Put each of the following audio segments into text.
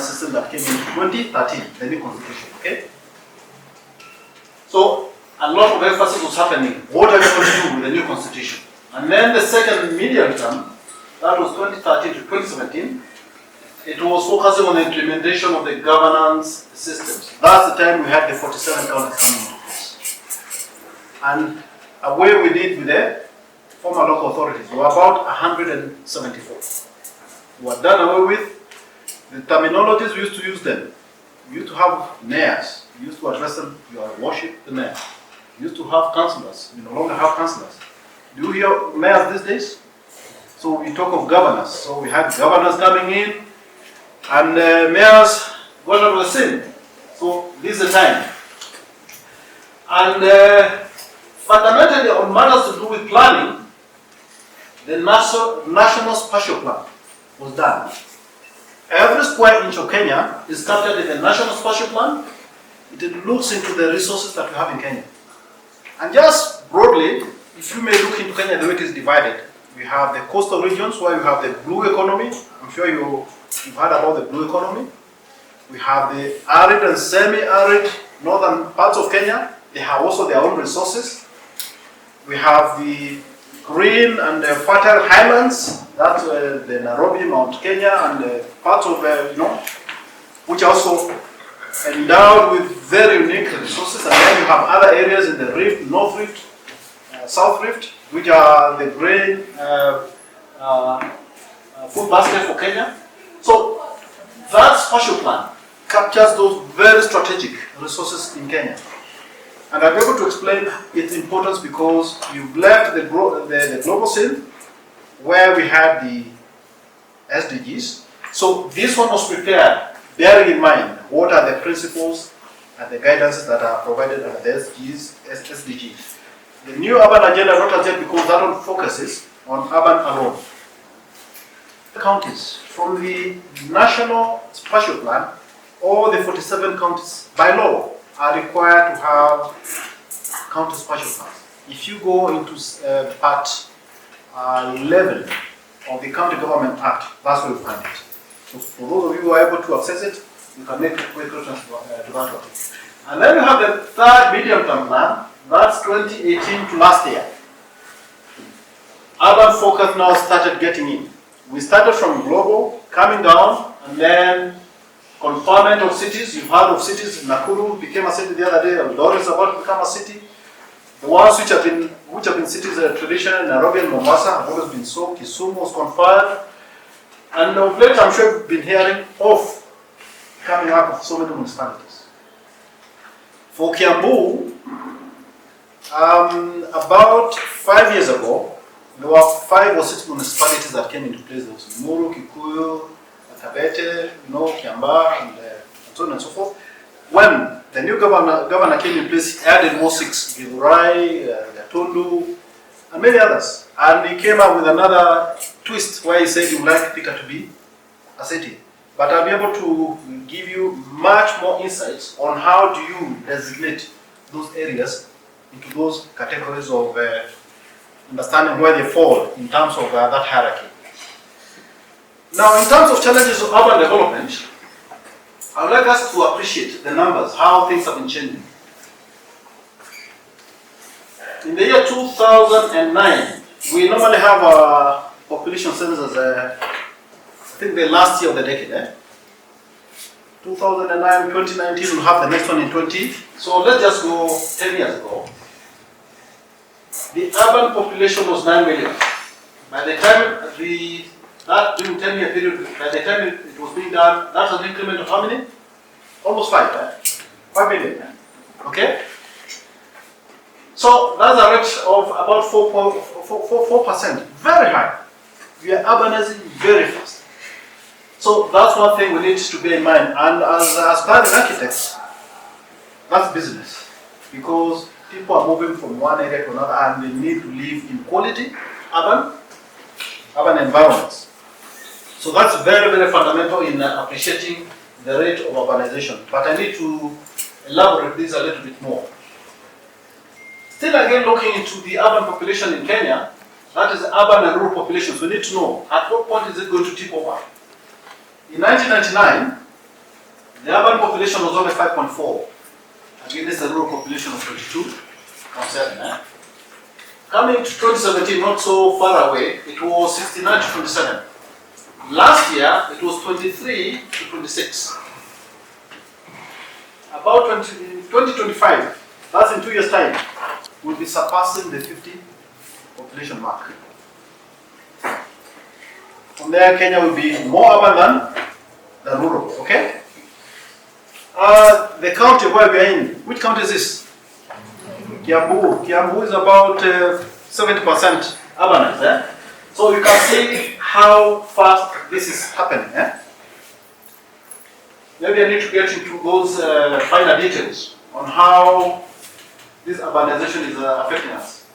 governance system that came in 2013, the new constitution. Okay? So a lot of emphasis was happening. What are we going to do with the new constitution? And then the second medium term, that was 2013 to 2017, it was focusing on the implementation of the governance systems. That's the time we had the 47 counties coming into place. And away we did with the former local authorities. We were about 174. We were done away with. The terminologies we used to use then. We used to have mayors. We used to address them, you worship the mayor. We used to have councillors. We no longer have councillors. Do you hear mayors these days? So we talk of governors. So we had governors coming in, and mayors got out of the scene. So this is the time. And fundamentally, on matters to do with planning, the national spatial plan was done. Every square inch of Kenya is captured in the national spatial plan. It looks into the resources that we have in Kenya. And just broadly, if you may look into Kenya, the way it is divided, we have the coastal regions where you have the blue economy. I'm sure you've heard about the blue economy. We have the arid and semi-arid northern parts of Kenya. They have also their own resources. We have the green and the fertile highlands, that's the Nairobi, Mount Kenya, and parts of, which are also endowed with very unique resources. And then you have other areas in the Rift, North Rift, South Rift, which are the grain food basket for Kenya. So that spatial plan captures those very strategic resources in Kenya. And I'll be able to explain its importance because you've left the global scene where we had the SDGs. So this one was prepared, bearing in mind what are the principles and the guidances that are provided under the SDGs. The new urban agenda, not as yet, because that one focuses on urban alone. The counties from the national spatial plan, all the 47 counties by law are required to have county spatial plans. If you go into part 11 of the County Government Act, that's where you find it. So for those of you who are able to access it, you can make quick reference to that one. And then you have the third medium-term plan, that's 2018 to last year. Urban focus now started getting in. We started from global, coming down, and then confinement of cities. You've heard of cities. Nakuru became a city the other day. Eldoret is about to become a city. The ones which have been cities traditionally, Nairobi and Mombasa, have always been so. Kisumu was confined. And of late, I'm sure you've been hearing of coming up of so many municipalities. For Kiambu, about 5 years ago, there were 5 or 6 municipalities that came into place. There was Muru, Kikuyu, Kabete, Kiamba, and so on and so forth. When the new governor came in place, he added more 6, Githurai, Gatundu, and many others. And he came up with another twist where he said he would like Thika to be a city. But I'll be able to give you much more insights on how do you designate those areas into those categories of understanding where they fall in terms of that hierarchy. Now, in terms of challenges of urban development, I would like us to appreciate the numbers, how things have been changing. In the year 2009, we normally have a population census, I think the last year of the decade. 2009, 2019, we'll have the next one in 20. So let's just go 10 years ago. The urban population was 9 million. By the time that during 10-year period, by the time it was being done, that's an increment of how many? Almost 5. 5 million. Okay? So that's a rate of about 4%. Very high. We are urbanizing very fast. So that's one thing we need to bear in mind. And as planning architects, that's business. Because people are moving from one area to another and they need to live in quality urban environments. So that's very, very fundamental in appreciating the rate of urbanization. But I need to elaborate this a little bit more. Still again looking into the urban population in Kenya, that is urban and rural populations, we need to know at what point is it going to tip over. In 1999, The urban population was only 5.4 against the rural population of 22.7. Coming to 2017, not so far away, it was 69 to 27. Last year, it was 23 to 26. About 2025, that's in 2 years' time, we'll be surpassing the 50 population mark. From there, Kenya will be more urban than rural, okay? The county where we are in, which county is this? Kiambu. Kiambu is about 70% urbanized. Eh? So you can see how fast this is happening. Eh? Maybe I need to get into those finer details on how this urbanization is affecting us.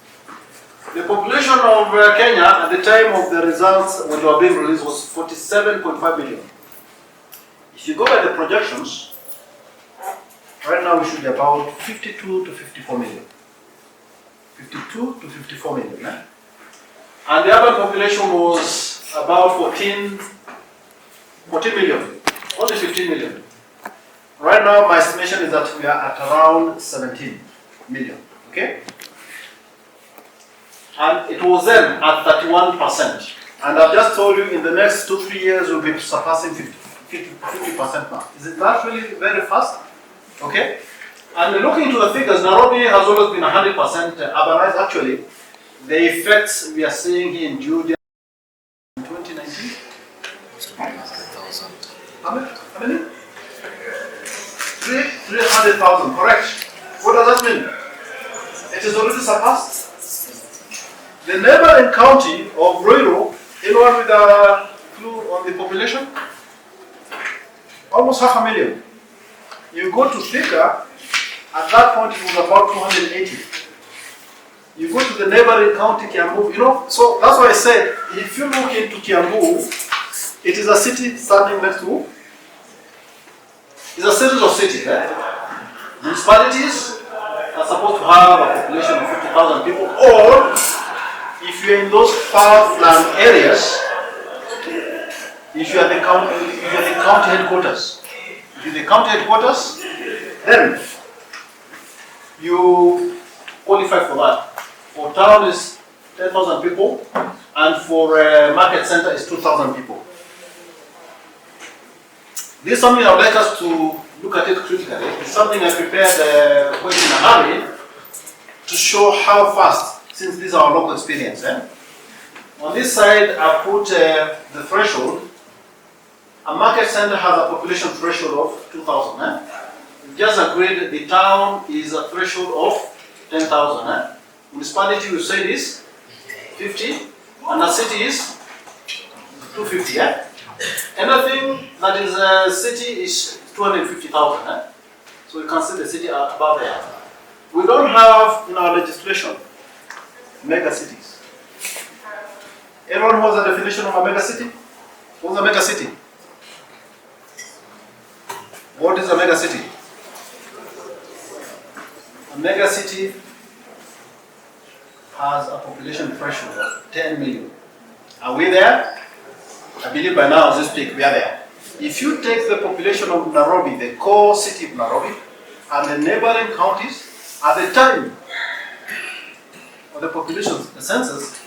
The population of Kenya at the time of the results when they were being released was 47.5 million. If you go by the projections, right now we should be about 52 to 54 million. 52 to 54 million. Eh? And the urban population was about 14 million, only 15 million. Right now my estimation is that we are at around 17 million. Okay? And it was then at 31%. And I've just told you in the next 2-3 years we'll be surpassing 50% now. Is it not really very fast? Okay? And looking into the figures, Nairobi has always been 100% urbanized. Actually, the effects we are seeing here in Judea in 2019. How many? 300,000, correct. What does that mean? It is already surpassed. The neighboring county of Ruiru, anyone with a clue on the population? Almost 500,000. You go to Thika, at that point it was about 280. You go to the neighboring county, Kiambu, so that's why I said, if you look into Kiambu, it is a city standing next to, it's a series of cities. Municipalities are supposed to have a population of 50,000 people, or if you're in those far-flung areas, if you are the county headquarters, then you qualify for that. For town is 10,000 people, and for market center is 2,000 people. This is something I would like us to look at it critically. It's something I prepared quite in a hurry to show how fast, since this is our local experience. On this side, I put the threshold. A market center has a population threshold of 2,000. We just agreed the town is a threshold of 10,000. Municipality, we say is 50, and a city is 250. Anything that is a city is 250,000. So you can see the city above there. We don't have in our legislation mega cities. Everyone knows the definition of a mega city? What's a mega city? What is a mega city? A mega city has a population threshold of 10 million. Are we there? I believe by now as we speak, we are there. If you take the population of Nairobi, the core city of Nairobi, and the neighboring counties, at the time of the population, the census,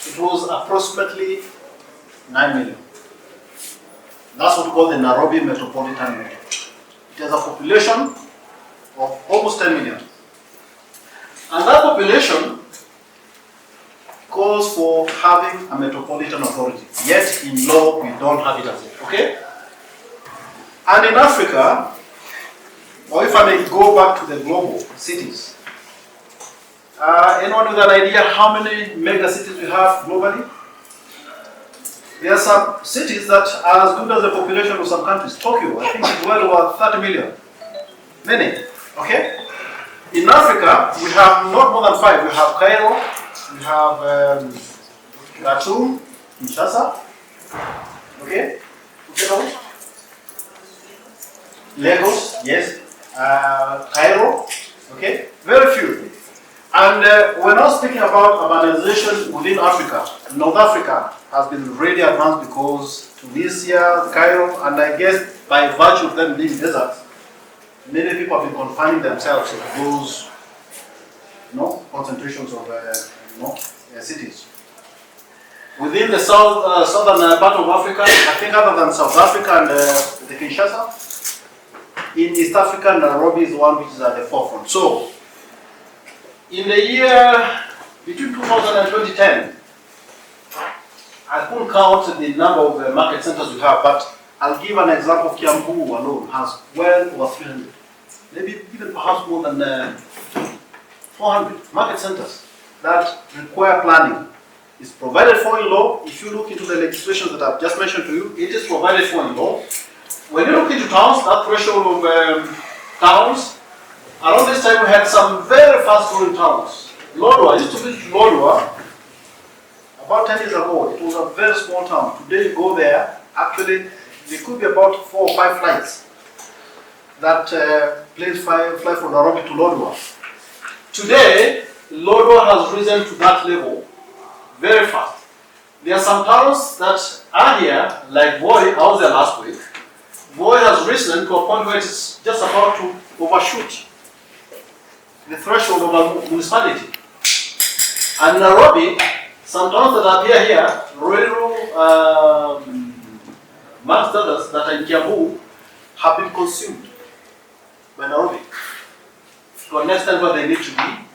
it was approximately 9 million. That's what we call the Nairobi metropolitan area. It has a population of almost 10 million. And that population calls for having a metropolitan authority. Yet in law, we don't have it as yet. Okay? And in Africa, or if I may go back to the global cities, anyone with an idea how many mega cities we have globally? There are some cities that are as good as the population of some countries. Tokyo, I think it's well over 30 million. Many. Okay? In Africa, we have not more than 5. We have Cairo, we have Gatimu, Kinshasa. Okay? Lagos, yes. Cairo. Okay? Very few. And we're now speaking about urbanization within Africa. North Africa has been really advanced because Tunisia, Cairo, and I guess by virtue of them being deserts, many people have been confining themselves to those concentrations of cities. Within the southern part of Africa, I think other than South Africa and the Kinshasa, in East Africa, Nairobi is the one which is at the forefront. So, in the year between 2000 and 2010, I couldn't count the number of market centers we have, but I'll give an example of Kiambu alone has well over 300, maybe even perhaps more than 400 market centers that require planning. It's provided for in law. If you look into the legislation that I've just mentioned to you, it is provided for in law. When you look into towns, that threshold of towns, around this time we had some very fast growing towns. Lodwar, I used to visit Lodwar about 10 years ago. It was a very small town. Today you go there, actually there could be about 4 or 5 flights that planes fly from Nairobi to Lodwar. Today, Lodwar has risen to that level very fast. There are some towns that are here, like Voi, I was there last week. Voi has risen to a point where it's just about to overshoot the threshold of a municipality. And Nairobi, some towns that appear here, Ruiru, amongst others that are in Kiambu, have been consumed by Nairobi to an extent where they need to be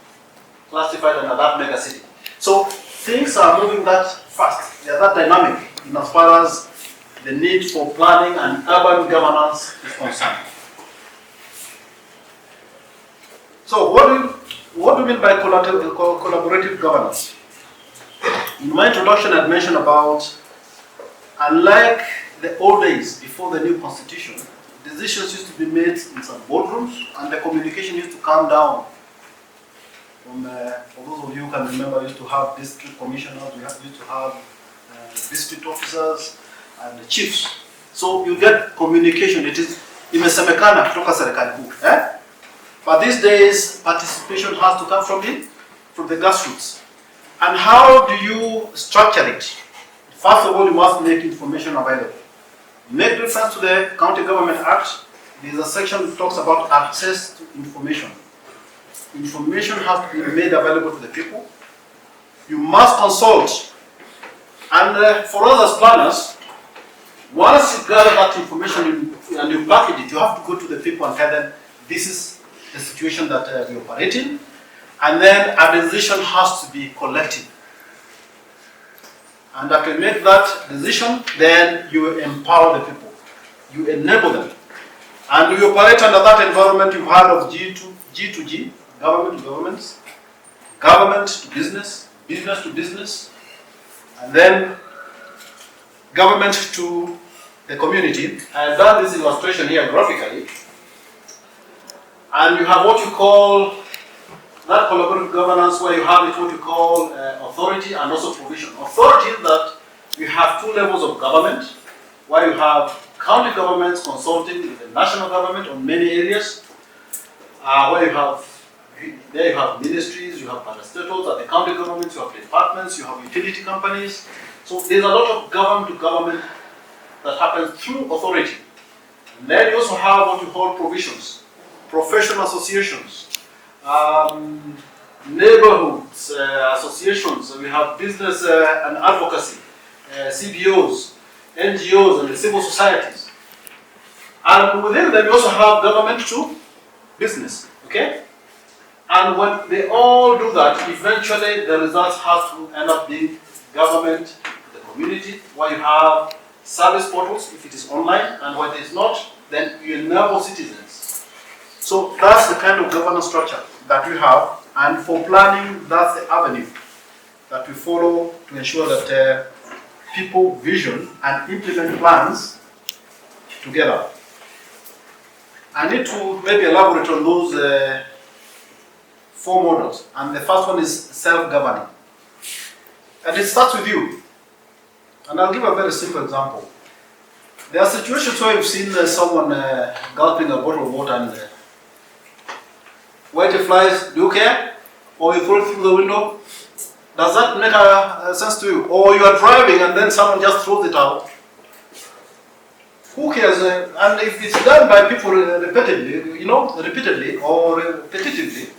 classified under that mega city. So things are moving that fast, they are that dynamic in as far as the need for planning and urban governance is concerned. So what do we mean by collaborative governance? In my introduction I mentioned about, unlike the old days before the new constitution, decisions used to be made in some boardrooms and the communication used to come down. For those of you who can remember, we used to have district commissioners, we used to have district officers and the chiefs. So you get communication, it is imesemekana kutoka serikali kuu. But these days, participation has to come from the grassroots. And how do you structure it? First of all, you must make information available. Make reference to the County Government Act. There is a section that talks about access to information. Information has to be made available to the people. You must consult. And for us as planners, once you gather that information and you package it, you have to go to the people and tell them, this is the situation that we operate in. And then a decision has to be collective. And after you make that decision, then you empower the people. You enable them. And you operate under that environment you've heard of G2G, government to governments, government to business, business to business, and then government to the community. I've done this illustration here graphically. And you have what you call that collaborative governance, where you have it what you call authority and also provision. Authority is that you have 2 levels of government, where you have county governments consulting with the national government on many areas, where you have ministries, you have parastatals, at the county governments, you have departments, you have utility companies. So there's a lot of government to government that happens through authority. And then you also have what you call provisions, professional associations, neighborhoods, associations. We have business and advocacy, CBOs, NGOs, and the civil societies. And within them, you also have government to business. Okay? And when they all do that, eventually the results have to end up being government to the community, where you have service portals if it is online, and when it is not, then you enable citizens. So that's the kind of governance structure that we have, and for planning, that's the avenue that we follow to ensure that people vision and implement plans together. I need to maybe elaborate on those 4 models, and the first one is self-governing. And it starts with you. And I'll give a very simple example. There are situations where you've seen someone gulping a bottle of water and white flies, do you care? or you throw it through the window? Does that make sense to you? Or you are driving and then someone just throws it out? Who cares? And if it's done by people repeatedly, repeatedly or repetitively,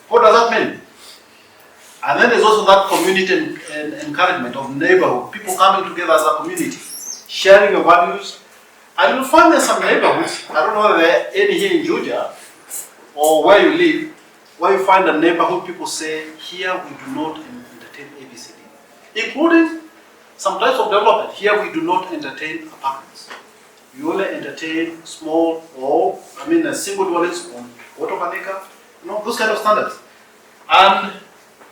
what does that mean? And then there's also that community encouragement of neighborhood, people coming together as a community, sharing your values. And you'll find there's some neighborhoods, I don't know whether there are any here in Georgia or where you live, where you find a neighborhood people say, here we do not entertain ABCD, including some types of development. Here we do not entertain apartments. We only entertain small or, single dwellings on quarter of an acre, those kind of standards. And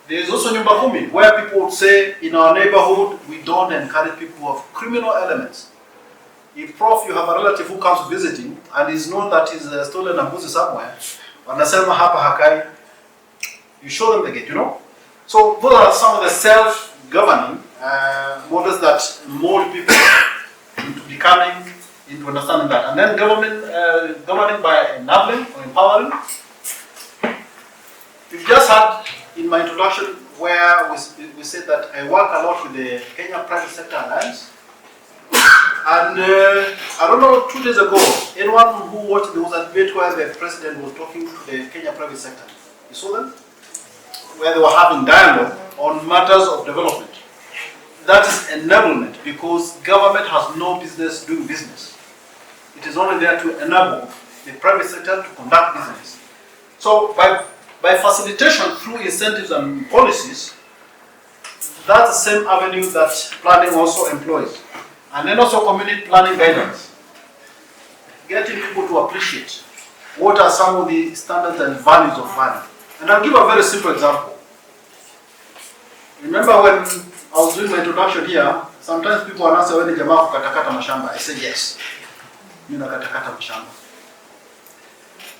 there's also Nyumba Kumi, where people would say, in our neighborhood, we don't encourage people who have criminal elements. If you have a relative who comes visiting and is known that he's stolen a mbuzi somewhere, wanasema hapa hakai, you show them the gate, So those are some of the self-governing models that mold people into becoming, into understanding that. And then governing by enabling or empowering. We've just had in my introduction where we said that I work a lot with the Kenya Private Sector Alliance. And I don't know, 2 days ago, anyone who watched, there was a debate where the president was talking to the Kenya private sector. You saw them? Where they were having dialogue on matters of development. That is enablement, because government has no business doing business. It is only there to enable the private sector to conduct business. So by facilitation through incentives and policies, that's the same avenue that planning also employs. And then also community planning guidance. Getting people to appreciate what are some of the standards and values of planning. And I'll give a very simple example. Remember when I was doing my introduction here, sometimes people are asking when the jamaa kukatakata mashamba. I say yes. Mimi nakatakata mashamba.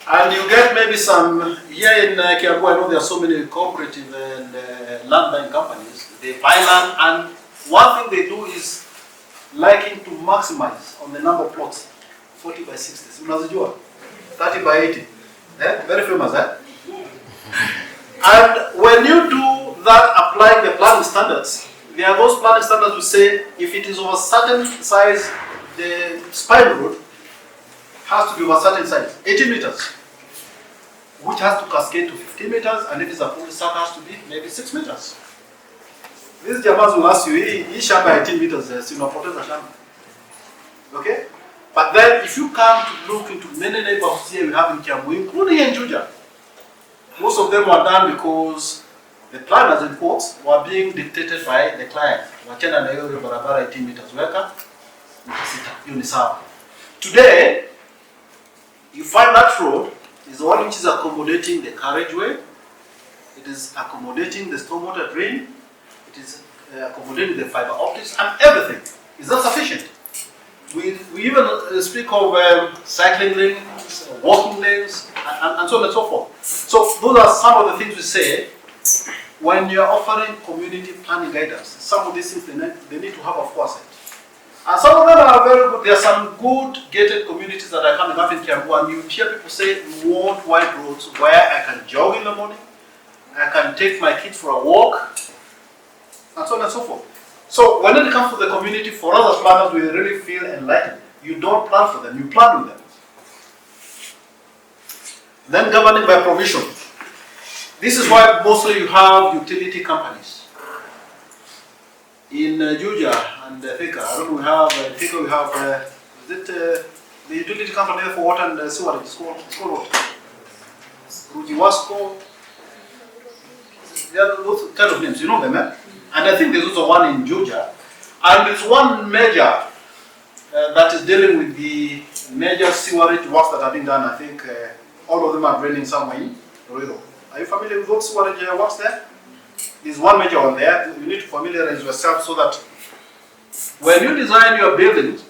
And you get maybe some, here in Kiambu, I know there are so many cooperative and land buying companies. They buy land, and one thing they do is liking to maximize on the number of plots, 40 by 60. Unazijua? 30 by 80. Very famous, And when you do that, applying the planning standards, there are those planning standards who say if it is of a certain size, the spine road has to be of a certain size, 18 meters, which has to cascade to 15 meters, and if it's a full circle, has to be maybe 6 meters. These jamas will ask you, hii shamba 18 meters, sinapoteza shamba. Okay? But then if you come to look into many neighborhoods here we have in Kiambu, including here in Juja, most of them were done because the planners and quotes were being dictated by the client. Wachana na hiyo barabara 18 meters weka, hiyo ni sawa. Today, you find that road is the one which is accommodating the carriageway, it is accommodating the stormwater drain, it is accommodating the fiber optics and everything. Is that sufficient? We even speak of cycling lanes, walking lanes, and so on and so forth. So those are some of the things we say when you are offering community planning guidance. Some of these things they need to have a foresight. And some of them are very good. There are some good gated communities that are coming up in Kiambu, and you hear people say, we want wide roads where I can jog in the morning, I can take my kids for a walk, and so on and so forth. So when it comes to the community, for us as planners, we really feel enlightened. You don't plan for them, you plan with them. Then governing by provision. This is why mostly you have utility companies. In Juja and Thika, I don't know, we have Thika, we have the utility company for water and sewer. It's called what? Rujiwasco. There are those kind of names, you know them, eh? And I think there's also one in Juja. And there's one major that is dealing with the major sewerage works that have been done. I think all of them are draining somewhere in Ruido. Are you familiar with those sewerage works there? There's one major one there. You need to familiarize yourself so that when you design your buildings,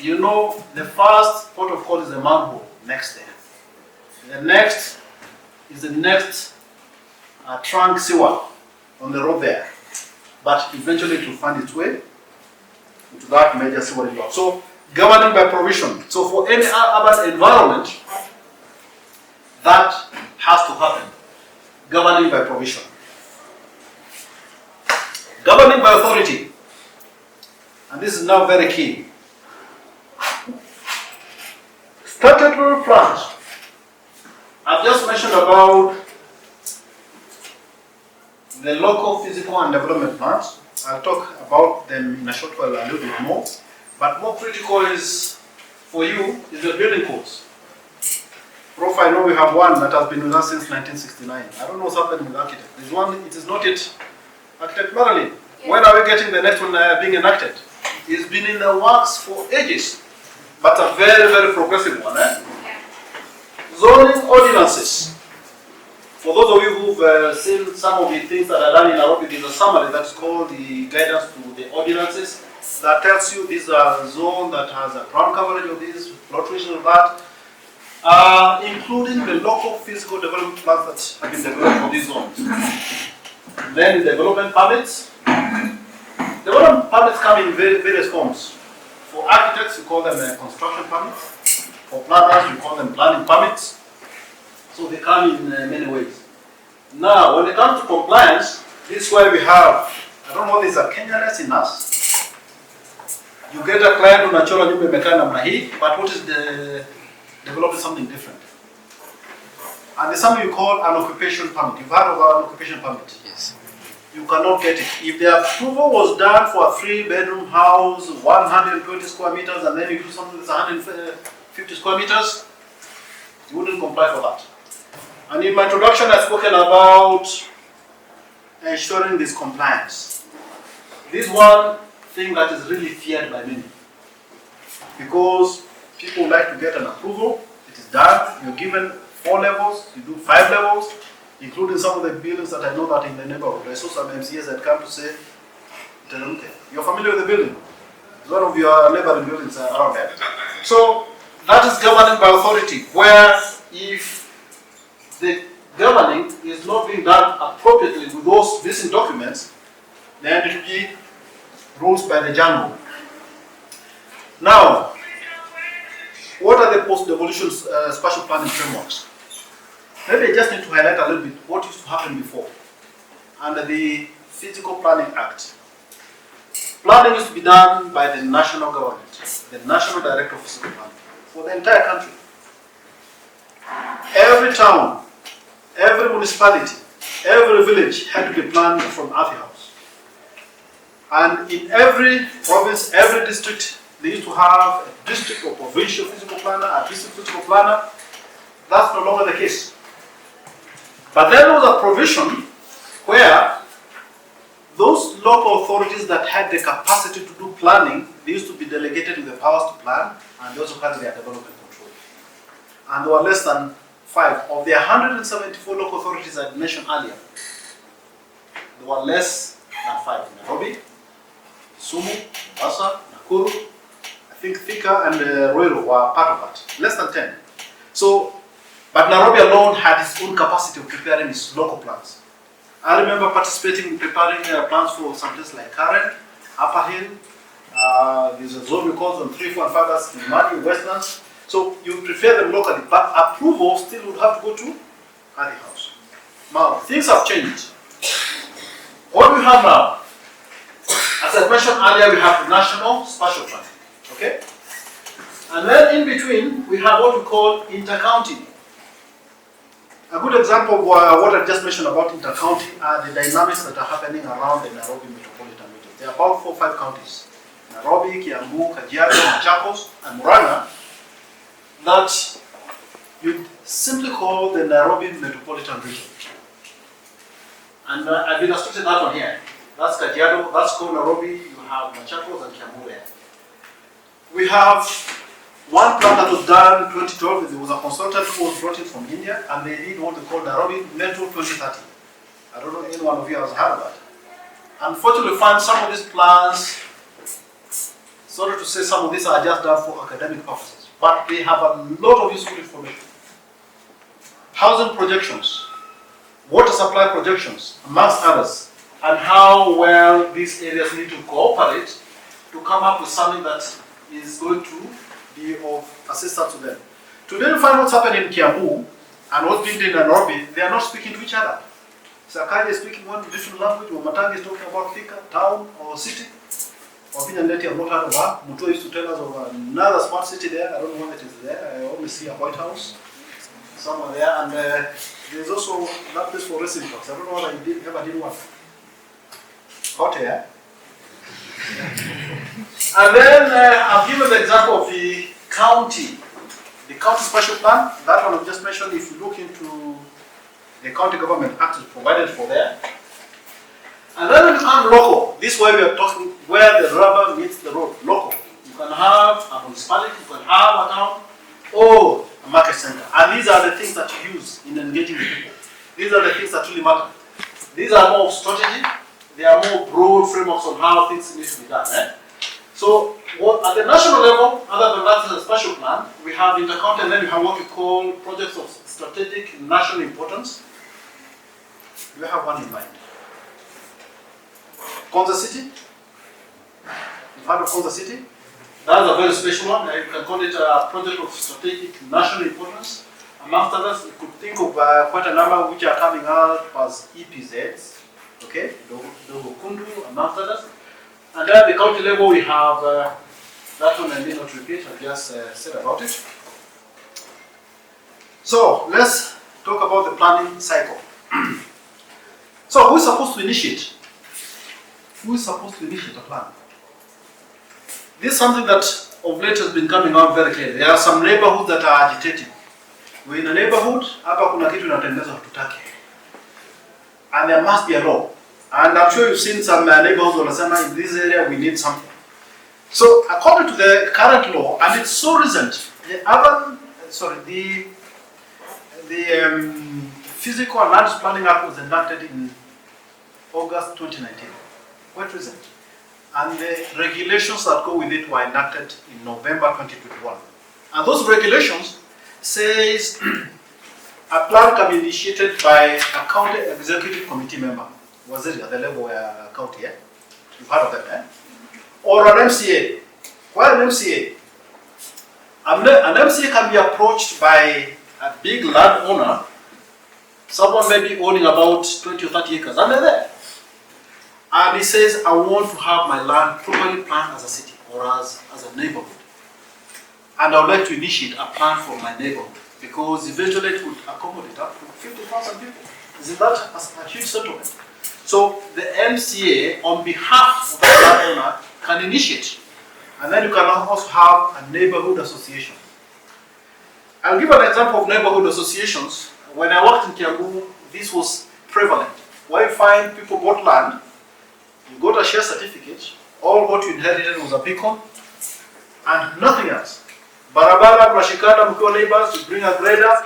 you know the first port of call is the manhole next there. The next is the next trunk sewer on the road there. But eventually it will find its way into that major sewerage block. So governing by provision. So for any urban environment, that has to happen. governing by provision. Governing by authority. And this is now very key. Statutory plans. I've just mentioned about the local physical and development plans. I'll talk about them in a short while a little bit more. But more critical is, for you, is the building codes. Prof, I know we have one that has been with us since 1969. I don't know what's happening with architect. There's one, it is not yet. Architect Marilyn, when are we getting the next one being enacted? It's been in the works for ages, but a very, very progressive one. Zoning ordinances. For those of you who've seen some of the things that are done in Nairobi, there's a summary that's called the guidance to the ordinances that tells you these are a zone that has a ground coverage of this, plot ratio of that, including the local physical development plans that have been developed for these zones. Then development permits. Development permits come in various forms. For architects, we call them construction permits. For planners, we call them planning permits. So they come in many ways. Now, when it comes to compliance, this is where we have, I don't know, there's a Kenyaness in us. You get a client on a chola nyumba imekaa namna hii, but what is the developing something different? And there's something you call an occupation permit. You've heard of an occupation permit? Yes. You cannot get it. If the approval was done for a 3-bedroom house, 120 square meters, and then you do something that's 150 square meters, you wouldn't comply for that. And in my introduction, I've spoken about ensuring this compliance. This one thing that is really feared by many. Because people like to get an approval, it is done, you're given 4 levels, you do 5 levels, including some of the buildings that I know that in the neighborhood. I saw some MCAs that come to say, you're familiar with the building. It's one of your neighboring buildings around there. So that is governing by authority, where if the governing is not being done appropriately with those missing documents, then it will be rules by the general. Now, what are the post-devolution spatial planning frameworks? Maybe I just need to highlight a little bit what used to happen before. Under the Physical Planning Act, planning used to be done by the national government, the National Director of Physical Planning, for the entire country. Every town, every municipality, every village had to be planned from Earthy House. And in every province, every district, they used to have a district or provincial physical planner, a district physical planner. That's no longer the case. But then there was a provision where those local authorities that had the capacity to do planning, they used to be delegated with the powers to plan, and they also had their development control. And there were less than 5. Of the 174 local authorities I mentioned earlier, there were less than 5. Nairobi, Sumu, Mombasa, Nakuru, I think Thika and Ruiru were part of that. Less than 10. So, but Nairobi alone had its own capacity of preparing its local plans. I remember participating in preparing plans for some places like Karen, Upper Hill, there's a zone we call zone 3, 4, and 5, that's Imani, Westlands. So you prepare them locally, but approval still would have to go to Earthy House. Now, things have changed. What we have now, as I mentioned earlier, we have the National Spatial Plan. Okay? And then in between, we have what we call inter-county. A good example of what I just mentioned about inter-county are the dynamics that are happening around the Nairobi metropolitan region. There are about 4 or 5 counties, Nairobi, Kiambu, Kajiado, Machakos, and Murang'a, that you simply call the Nairobi metropolitan region. And I've illustrated that one here. That's Kajiado, that's called Nairobi, you have Machakos and Kiambu there. We have one plan that was done in 2012, there was a consultant who was brought in from India, and they did what they call Nairobi Metro 2030. I don't know if any one of you has heard of that. Unfortunately, we find some of these plans, sorry to say, some of these are just done for academic purposes, but they have a lot of useful information. Housing projections, water supply projections, amongst others, and how well these areas need to cooperate to come up with something that is going to be of assistance to them. Today we find what's happening in Kiambu and what's being done in Nairobi, they are not speaking to each other. Sakaja is speaking one different language, or Matanga is talking about Thika, town or city. Or Vinaleti, I've not heard of her. Muto used to tell us of another smart city there. I don't know when it is there. I only see a White House somewhere there. And there's also that place for racing trucks. I don't know whether you ever did one. Hot air. And then I've given the example of the county special plan. That one I've just mentioned. If you look into the County Government Act is provided for there. And then when you come local, this way we are talking where the rubber meets the road, local. You can have a municipality, you can have a town, or a market center. And these are the things that you use in engaging with people. These are the things that really matter. These are more of strategy. They are more broad frameworks on how things need to be done. So at the national level, other than that is a special plan, we have inter-county, and then we have what we call projects of strategic national importance. Do you have one in mind? Konza City? You've heard of Konza City? That's a very special one. You can call it a project of strategic national importance. Amongst others, you could think of quite a number which are coming out as EPZs. Okay, Dogokundu, amongst others. And then at the county level, we have that one I may not repeat, I just said about it. So let's talk about the planning cycle. So who is supposed to initiate? Who is supposed to initiate a plan? This is something that of late has been coming out very clearly. There are some neighborhoods that are agitating. We're in a neighborhood, hapa kuna kitu inatengenezwa hatutaki. And there must be a law. And I'm sure you've seen some neighborhoods wanasema in this area we need something. So according to the current law, and it's so recent, the Physical and Land Planning Act was enacted in August 2019. Quite recent. And the regulations that go with it were enacted in November 2021. And those regulations says a plan can be initiated by a county executive committee member. Was it at the level where county, eh? You've heard of that, eh? Or an MCA. Why an MCA? An MCA can be approached by a big landowner, someone maybe owning about 20 or 30 acres, and they're there. And he says, I want to have my land properly planned as a city or as a neighborhood. And I would like to initiate a plan for my neighborhood because eventually it could accommodate up to 50,000 people. Isn't that a huge settlement? So the MCA, on behalf of the landowner, can initiate. And then you can also have a neighborhood association. I'll give an example of neighborhood associations. When I worked in Kiambu, this was prevalent. Where you find people bought land, you got a share certificate, all what you inherited was a beacon, and nothing else. Barabara, mnashikana mkiwa neighbors, you bring a grader,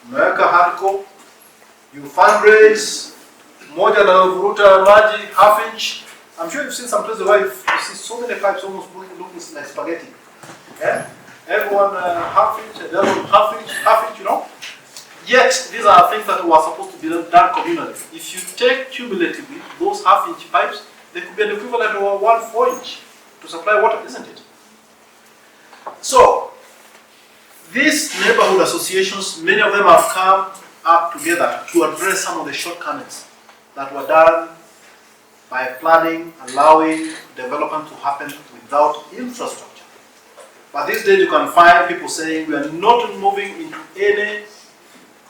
mnaweka hardcore, you fundraise, moja na vuruta maji, half inch. I'm sure you've seen some places where you see so many pipes almost looking like spaghetti. Yeah? Everyone half inch, the other one half inch, you know? Yet, these are things that were supposed to be done communally. If you take cumulatively those half-inch pipes, they could be an equivalent of 1 4-inch to supply water, isn't it? So, these neighborhood associations, many of them have come up together to address some of the shortcomings that were done by planning, allowing development to happen without infrastructure. But these days you can find people saying we are not moving into any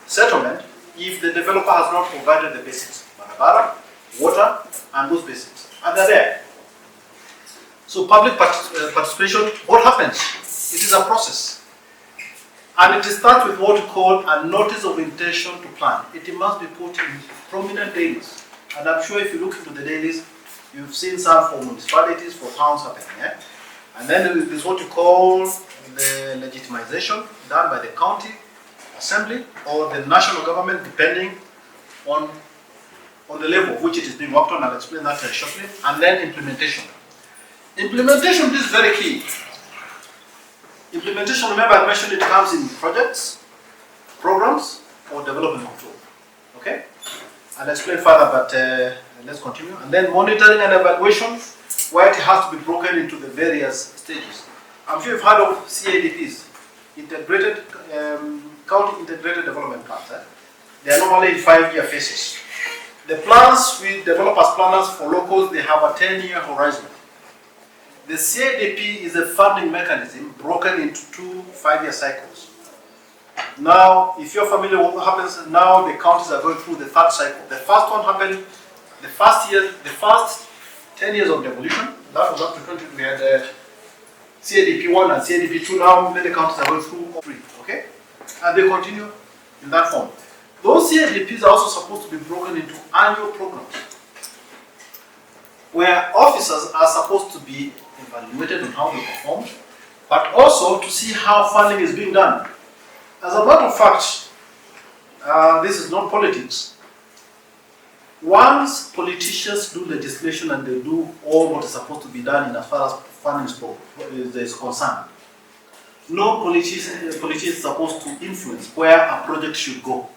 settlement if the developer has not provided the basics, barabara, water, and those basics. And they're there. So public participation, what happens? It is a process. And it starts with what we call a notice of intention to plan. It must be put in prominent dailies. And I'm sure if you look into the dailies, you've seen some for municipalities, for towns happening. Yeah? And then there's what you call the legitimization done by the county assembly or the national government, depending on the level which it is being worked on. I'll explain that shortly. And then implementation. Implementation is very key. Implementation, remember I mentioned it comes in projects, programs, or development control. Okay? I'll explain further, but let's continue. And then monitoring and evaluation, where it has to be broken into the various stages. I'm sure you've heard of CIDPs, Integrated County Integrated Development Plans. They are normally in 5-year phases. The plans we develop as planners for locals, they have a 10-year horizon. The CADP is a funding mechanism broken into 2 5-year cycles. Now, if you're familiar with what happens now, the counties are going through the 3rd cycle. The first one happened the first 10 years of devolution. That was up to 20. We had CADP 1 and CADP 2. Now many counties are going through all 3. Okay, and they continue in that form. Those CADPs are also supposed to be broken into annual programs, where officers are supposed to be evaluated on how they perform, but also to see how funding is being done. As a matter of fact, this is not politics. Once politicians do legislation and they do all what is supposed to be done in as far as funding is concerned, no politician is supposed to influence where a project should go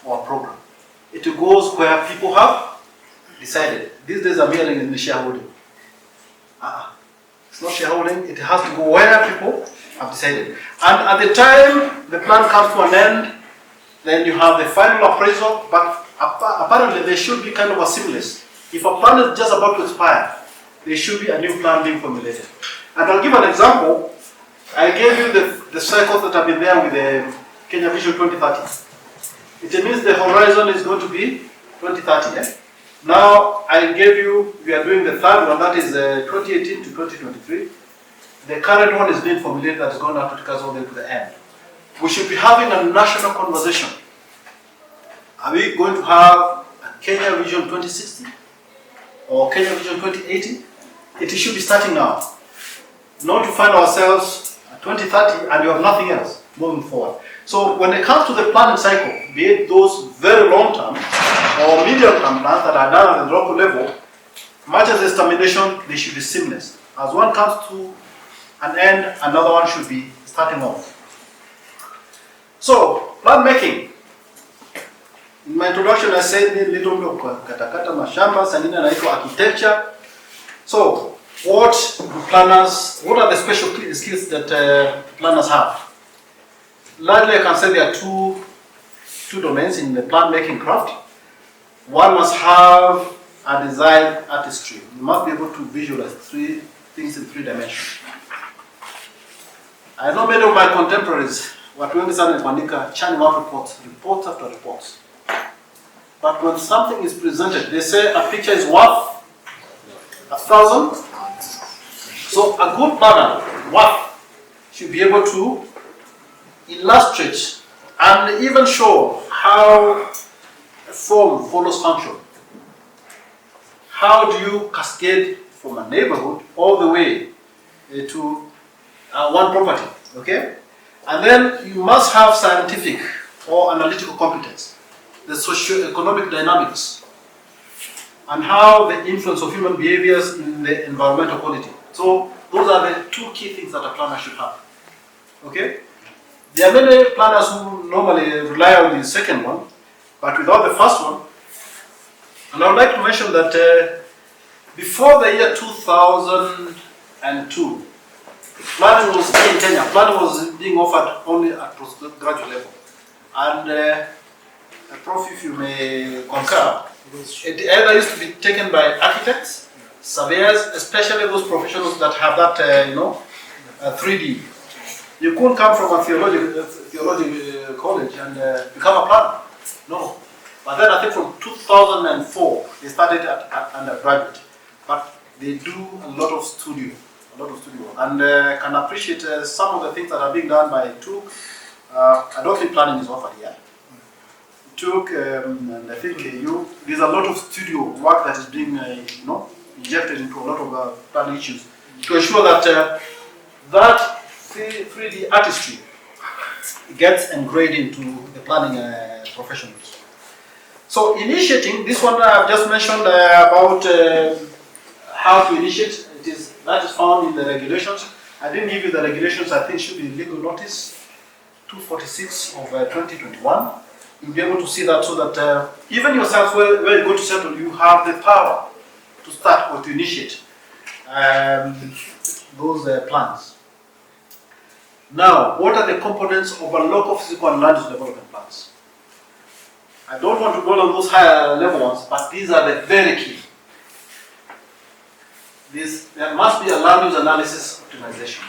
or a program. It goes where people have decided. These days I'm hearing in the shareholding. It's not shareholding, it has to go where people have decided. And at the time the plan comes to an end, then you have the final appraisal, but apparently there should be kind of a seamless. If a plan is just about to expire, there should be a new plan being formulated. And I'll give an example. I gave you the cycles that have been there with the Kenya Vision 2030. It means the horizon is going to be 2030. Eh? Now, I gave you, we are doing the 3rd one, that is 2018 to 2023. The current one is being formulated, that is going to take us all the way to the end. We should be having a national conversation. Are we going to have a Kenya Vision 2060 or Kenya Vision 2080? It should be starting now. Not to find ourselves at 2030 and you have nothing else moving forward. So when it comes to the planning cycle, be it those very long-term or medium-term plans that are done at the local level, much as its termination, they should be seamless. As one comes to an end, another one should be starting off. So, plan making. In my introduction, I said a little bit of katakata mashamba, sangine naitwa architecture. So, what are the special skills that planners have? Largely, I can say there are two domains in the plan making craft. One must have a design artistry. You must be able to visualize 3 things in 3 dimensions. I know many of my contemporaries watu wengi sana kuandika churning out reports after reports. But when something is presented, they say a picture is worth 1,000. So a good planner should be able to illustrate and even show how form follows function. How do you cascade from a neighborhood all the way to one property, okay? And then you must have scientific or analytical competence, the socio-economic dynamics, and how the influence of human behaviors in the environmental quality. So those are the 2 key things that a planner should have, okay? There are many planners who normally rely on the second one, but without the first one. And I would like to mention that before the year 2002, planning was in Kenya. Planning was being offered only at postgraduate level. And Prof, if you may concur, it either used to be taken by architects, surveyors, especially those professionals that have that, 3D. You couldn't come from a theology college and become a planner. No. But then I think from 2004, they started at undergraduate. But they do a lot of studio. And can appreciate some of the things that are being done by TUC. I don't think planning is offered here. TUC, and I think there's a lot of studio work that is being injected into a lot of planning issues to ensure that that 3D artistry gets engraved into the planning professionals. So initiating, this one I've just mentioned about how to initiate. That is found in the regulations. I didn't give you the regulations. I think should be legal notice 246 of 2021. You'll be able to see that, so that even yourself, where you're going to settle, you have the power to start or to initiate those plans. Now, what are the components of a local physical and land use development plans? I don't want to go on those higher level ones, but these are the very key. There must be a land use analysis optimization.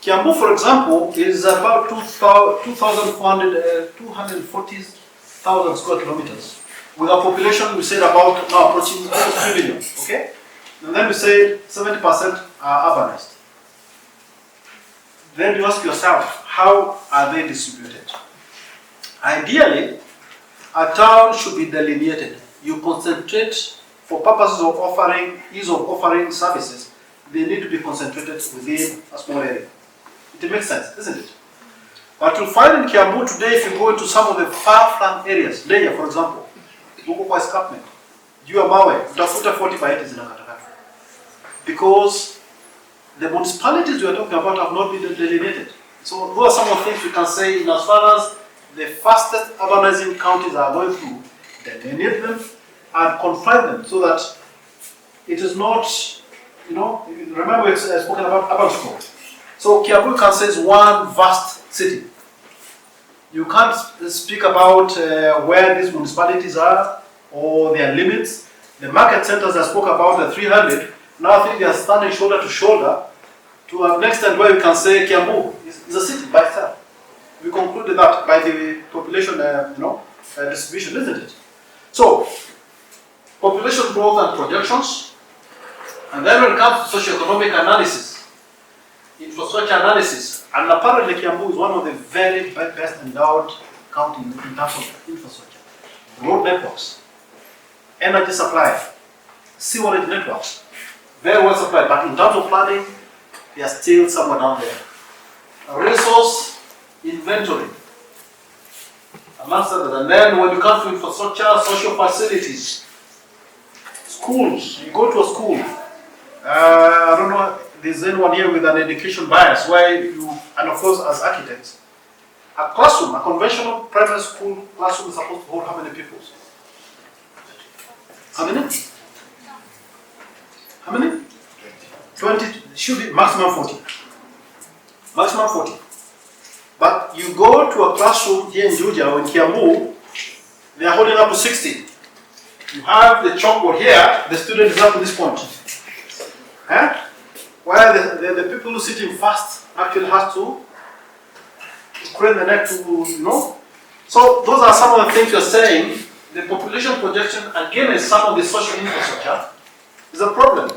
Kiambu, for example, is about 240,000 square kilometers. With a population, we said about now approaching 3 million, okay? And then we say 70% are urbanized. Then you ask yourself, how are they distributed? Ideally, a town should be delineated. You concentrate for purposes of ease of offering services. They need to be concentrated within a small area. It makes sense, isn't it? But you'll find in Kiambu today, if you go into some of the far-flung areas, Leia, for example, Buko kwa escarpment, juu ya mawe, utafuta 40 by 80 zinakatakata. Because the municipalities we are talking about have not been delineated. So those are some of the things we can say in as far as the fastest urbanizing counties are going through, delineate them and confine them so that it is not, remember we've spoken about urban sprawl. So Kiambu can say is one vast city. You can't speak about where these municipalities are or their limits. The market centers I spoke about, the 300, now I think they are standing shoulder to shoulder to an extent where we can say Kiambu is a city by itself. We concluded that by the population distribution, isn't it? So, population growth and projections, and then when it comes to socioeconomic analysis, infrastructure analysis, and apparently Kiambu is one of the very best endowed counties in terms of infrastructure. Road networks, energy supply, sewerage networks, very well supplied, but in terms of planning, they are still somewhere down there. Resource inventory, amongst others. And then when you come to infrastructure, social facilities, schools, you go to a school, I don't know if there's anyone here with an education bias, where you, and of course as architects, a classroom, a conventional primary school classroom is supposed to hold how many pupils? How many? How many? 20, should be maximum 40. Maximum 40. But you go to a classroom here in Georgia or in Kiambu, they are holding up to 60. You have the chalkboard here, the student is up to this point. Where the people who sit in first actually have to crane the neck to, So those are some of the things you're saying. The population projection against some of the social infrastructure is a problem.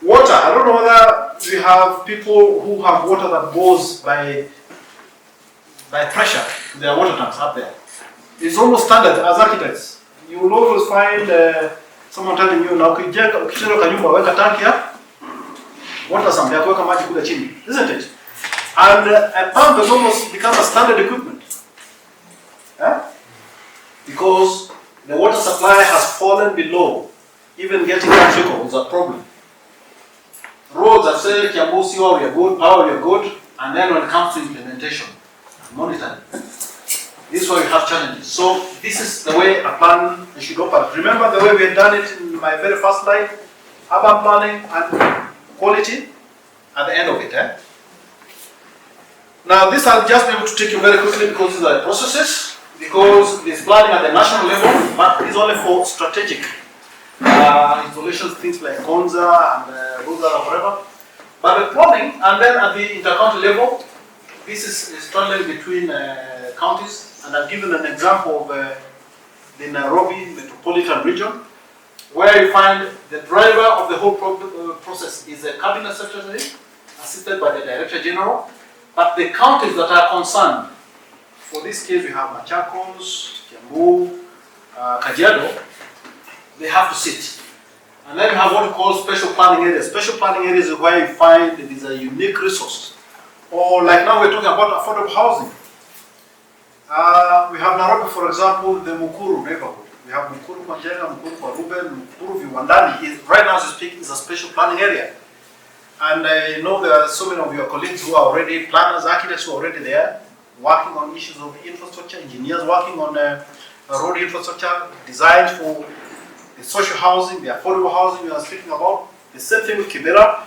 Water, I don't know whether we have people who have water that goes by pressure to their water tanks up there. It's almost standard as architects. You will always find someone telling you, now ukijenga kanyumba weka tanki ya water sample ya kuweka maji kule chini, isn't it? And a pump has almost become a standard equipment. Because the water supply has fallen below. Even getting that trickle is a problem. Roads, I say, Kiambu, Siwa, we are good, power, we are good, and then when it comes to implementation, monitoring, this is where we have challenges. So this is the way a plan should operate. Remember the way we had done it in my very first slide, urban planning and quality at the end of it. Now this I'll just be able to take you very quickly because these are the processes, because this planning at the national level, but it's only for strategic installations, things like Gonza and Rosa or whatever. But the planning, and then at the inter-county level, this is straddling between counties, and I've given an example of the Nairobi metropolitan region, where you find the driver of the whole process is a cabinet secretary, assisted by the director general, but the counties that are concerned, for this case we have Machakos, Kiambu, Kajiado, they have to sit. And then we have what we call special planning areas. Special planning areas is where you find it is a unique resource. Or like now we're talking about affordable housing. We have Nairobi, for example, the Mukuru neighborhood. We have Mukuru Kwanjenga, Mukuru kwa Ruben, Mukuru Viwandani. Right now, as we speak, is a special planning area. And I know there are so many of your colleagues who are already planners, architects who are already there, working on issues of infrastructure, engineers working on road infrastructure, designs for the social housing, the affordable housing we are speaking about. The same thing with Kibera.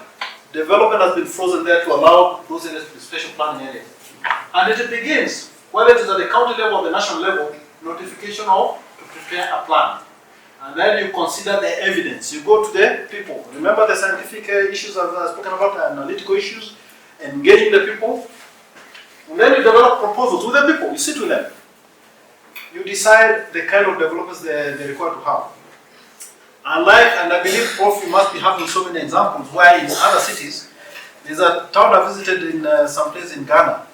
Development has been frozen there to allow those areas to be special planning areas. And it begins, whether it is at the county level or the national level, notification of to prepare a plan. And then you consider the evidence. You go to the people. Remember the scientific issues I've spoken about, analytical issues, engaging the people. And then you develop proposals with the people. You sit with them. You decide the kind of developers they require to have. And I believe, Prof, you must be having so many examples where in other cities, there's a town I visited in some place in Ghana.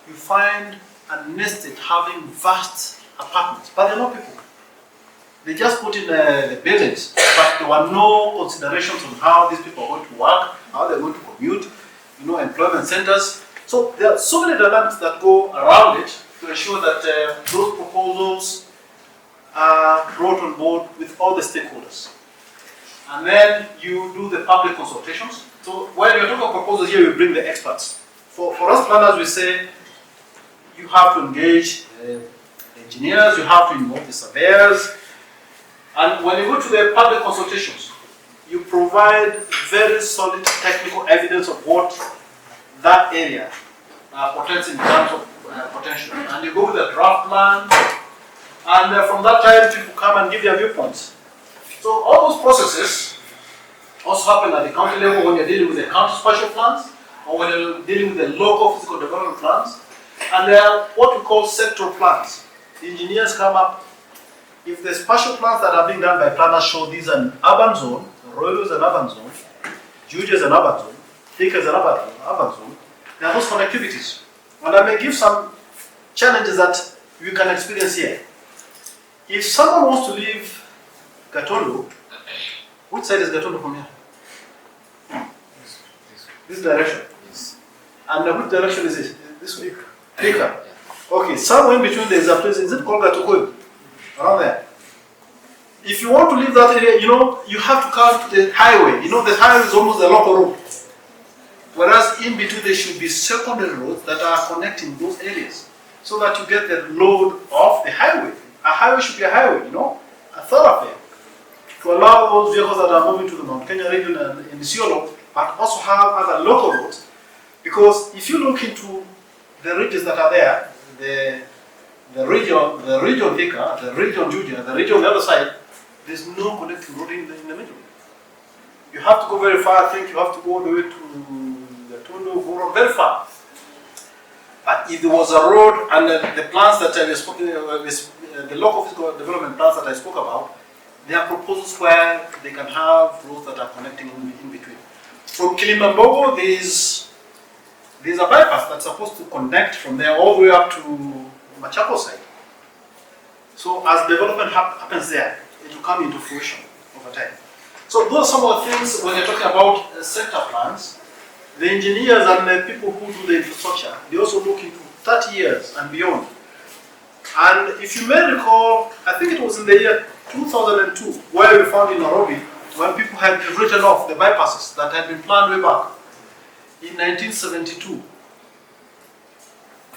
You find an estate having vast apartments, but there are no people. They just put in the buildings, but there were no considerations on how these people are going to work, how they're going to commute, employment centers. So there are so many dynamics that go around it to ensure that those proposals are brought on board with all the stakeholders. And then you do the public consultations. So when you're talking about proposals here, you bring the experts. For us planners, we say you have to engage the engineers, you have to involve the surveyors. And when you go to the public consultations, you provide very solid technical evidence of what that area portends in terms of potential. And you go with a draft plan, and from that time, people come and give their viewpoints. So all those processes also happen at the county level when you're dealing with the county spatial plans, or when you're dealing with the local physical development plans. And there are what we call sectoral plans. The engineers come up. If the spatial plans that are being done by planners show these are an urban zone, Royal is an urban zone, Juja is an urban zone, Thika is an urban zone, there are those connectivities. And I may give some challenges that you can experience here. If someone wants to leave Gatimu, which side is Gatimu from here? This direction. Yes. And which direction is it? This way? Thika. Okay, somewhere in between there is a place, is it called Gatimu? Around there. If you want to leave that area, you have to come to the highway. The highway is almost the local road. Whereas in between there should be secondary roads that are connecting those areas, so that you get the load off the highway. A highway should be a highway, a thoroughfare, to allow those vehicles that are moving to the Mount Kenya region and in Isiolo, but also have other local roads. Because if you look into the regions that are there, the region Thika, the region Juja, the region on the other side, there's no connecting road in the middle. You have to go very far. I think you have to go all the way to the Tondo, very far. But if there was a road and the plans that I spoke, the local physical development plans that I spoke about, there are proposals where they can have roads that are connecting in between. From Kilimambogo, there's a bypass that's supposed to connect from there all the way up to Machako side. So as development happens there, it will come into fruition over time. So those are some of the things when you're talking about sector plans. The engineers and the people who do the infrastructure, they also look into 30 years and beyond. And if you may recall, I think it was in the year 2002, where we found in Nairobi, when people had written off the bypasses that had been planned way back in 1972.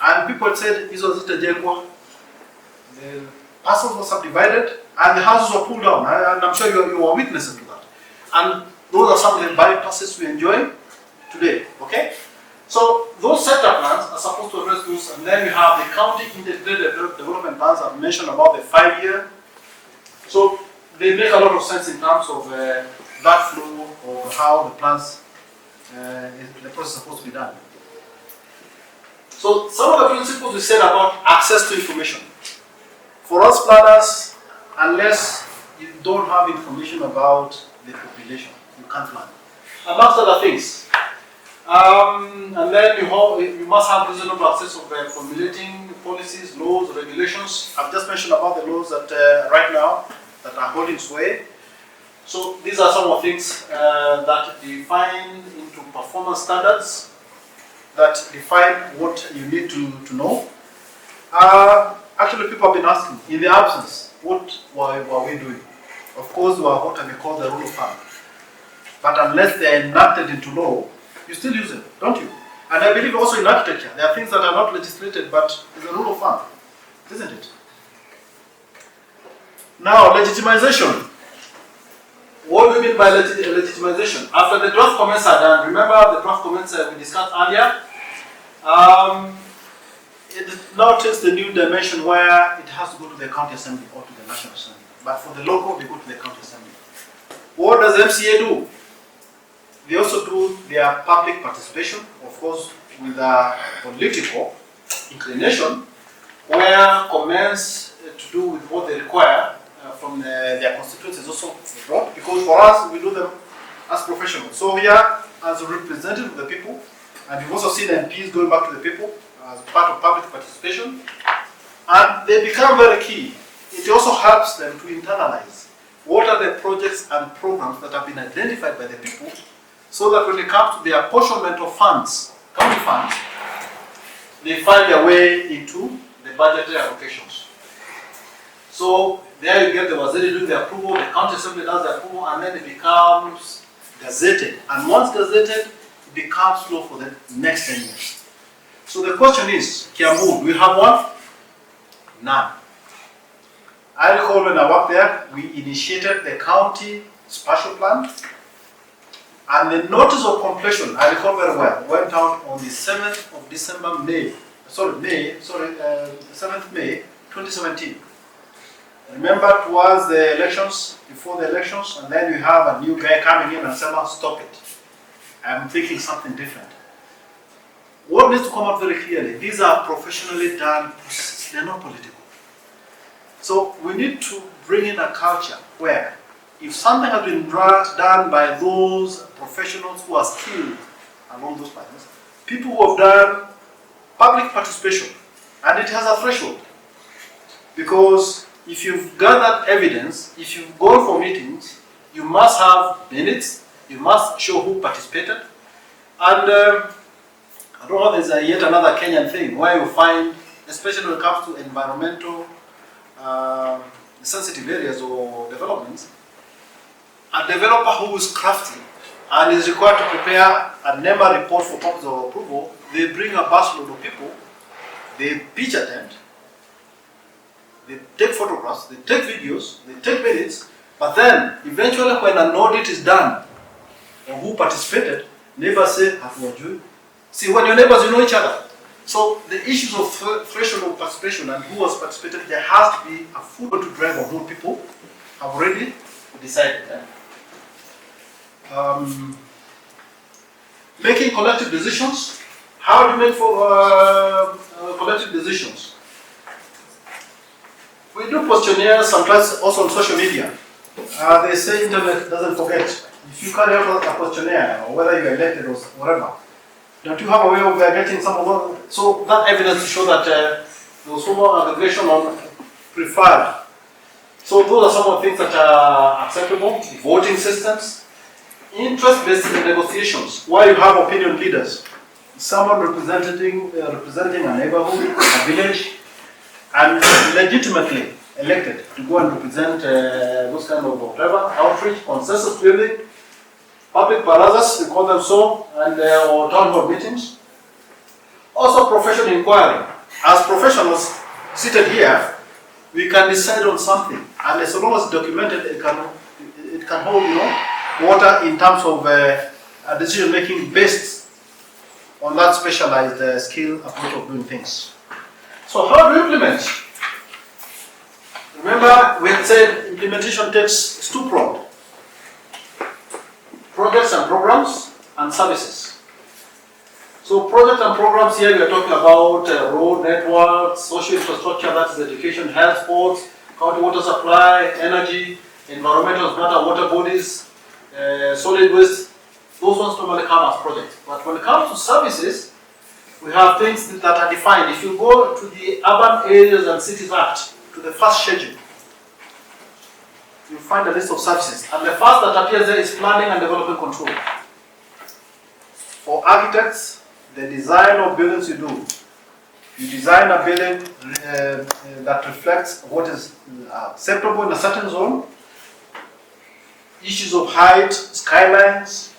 And people had said, this was it a Jengwa. The parcels were subdivided and the houses were pulled down. And I'm sure you are witnesses to that. And those are some of the bypasses we enjoy today. Okay? So those sector plans are supposed to address those, and then you have the county integrated development plans I've mentioned about the 5-year. So they make a lot of sense in terms of that flow of how the plans, the process is supposed to be done. So some of the principles we said about access to information. For us planners, unless you don't have information about the population, you can't plan. Amongst other things. And then you must have reasonable access of formulating policies, laws, regulations. I've just mentioned about the laws that right now that are holding sway. So these are some of the things that define into performance standards, that define what you need to know. Actually, people have been asking, in the absence, what were we doing? Of course, we are what I may call the rule of thumb. But unless they are enacted into law, you still use them, don't you? And I believe also in architecture, there are things that are not legislated, but it's a rule of thumb, isn't it? Now, legitimization. What do we mean by legitimization? After the draft comments are done, remember the draft comments we discussed earlier? notice the new dimension where it has to go to the county assembly or to the national assembly. But for the local, they go to the county assembly. What does MCA do? They also do their public participation, of course, with a political inclination, where comments to do with what they require from their constituents is also brought, because for us, we do them as professionals. So here, as a representative of the people, and you've also seen MPs going back to the people as part of public participation, and they become very key. It also helps them to internalize what are the projects and programs that have been identified by the people, so that when it comes to the apportionment of funds, county funds, they find their way into the budgetary allocations. So there you get the waziri doing the approval, the county assembly does the approval, and then it becomes gazetted. And once gazetted, it becomes law for the next 10 years. So the question is, Kiambu, do we have one? None. I recall when I worked there, we initiated the county spatial plan, and the notice of completion, I recall very well, went out on the 7th of December, 7th May 2017. Remember, it was the elections, before the elections, and then you have a new guy coming in and saying, stop it. I'm thinking something different. What needs to come out very clearly, these are professionally done processes, they're not political. So we need to bring in a culture where if something has been done by those professionals who are skilled along those lines, people who have done public participation, and it has a threshold. Because if you've gathered evidence, if you've gone for meetings, you must have minutes, you must show who participated. And I don't know, there's yet another Kenyan thing where you find, especially when it comes to environmental sensitive areas or developments, a developer who is crafty and is required to prepare a NEMA report for purpose of approval, they bring a busload of people, they pitch a tent, they take photographs, they take videos, they take minutes, but then eventually when an audit is done on who participated, neighbors say, "Hatuwajui." See, when your neighbors, you know each other. So the issues of threshold of participation and who has participated, there has to be a full to drive of who people have already decided. Making collective decisions. How do you make collective decisions? We do questionnaires sometimes also on social media. They say internet doesn't forget. If you carry out a questionnaire, or whether you're elected or whatever, don't you have a way of getting some of those? So that evidence to show that there was formal aggregation on preferred. So those are some of the things that are acceptable. Voting systems. Interest-based negotiations, where you have opinion leaders. Someone representing a neighborhood, a village, and legitimately elected to go and represent those kind of whatever, outreach, consensus building, public barazas, we call them so, and or town hall meetings. Also professional inquiry. As professionals seated here, we can decide on something, and as long as it's documented, it can hold, water in terms of a decision making based on that specialized skill approach of doing things. So how do you implement? Remember, we had said implementation takes two-pronged. Projects and programs and services. So projects and programs here we are talking about road networks, social infrastructure, that's education, health, sports, county water supply, energy, environmental matter, water bodies, solid waste. Those ones normally come as projects. But when it comes to services, we have things that are defined. If you go to the Urban Areas and Cities Act, to the first schedule, you find a list of services. And the first that appears there is planning and development control. For architects, the design of buildings you do. You design a building that reflects what is acceptable in a certain zone. Issues of height, skylines,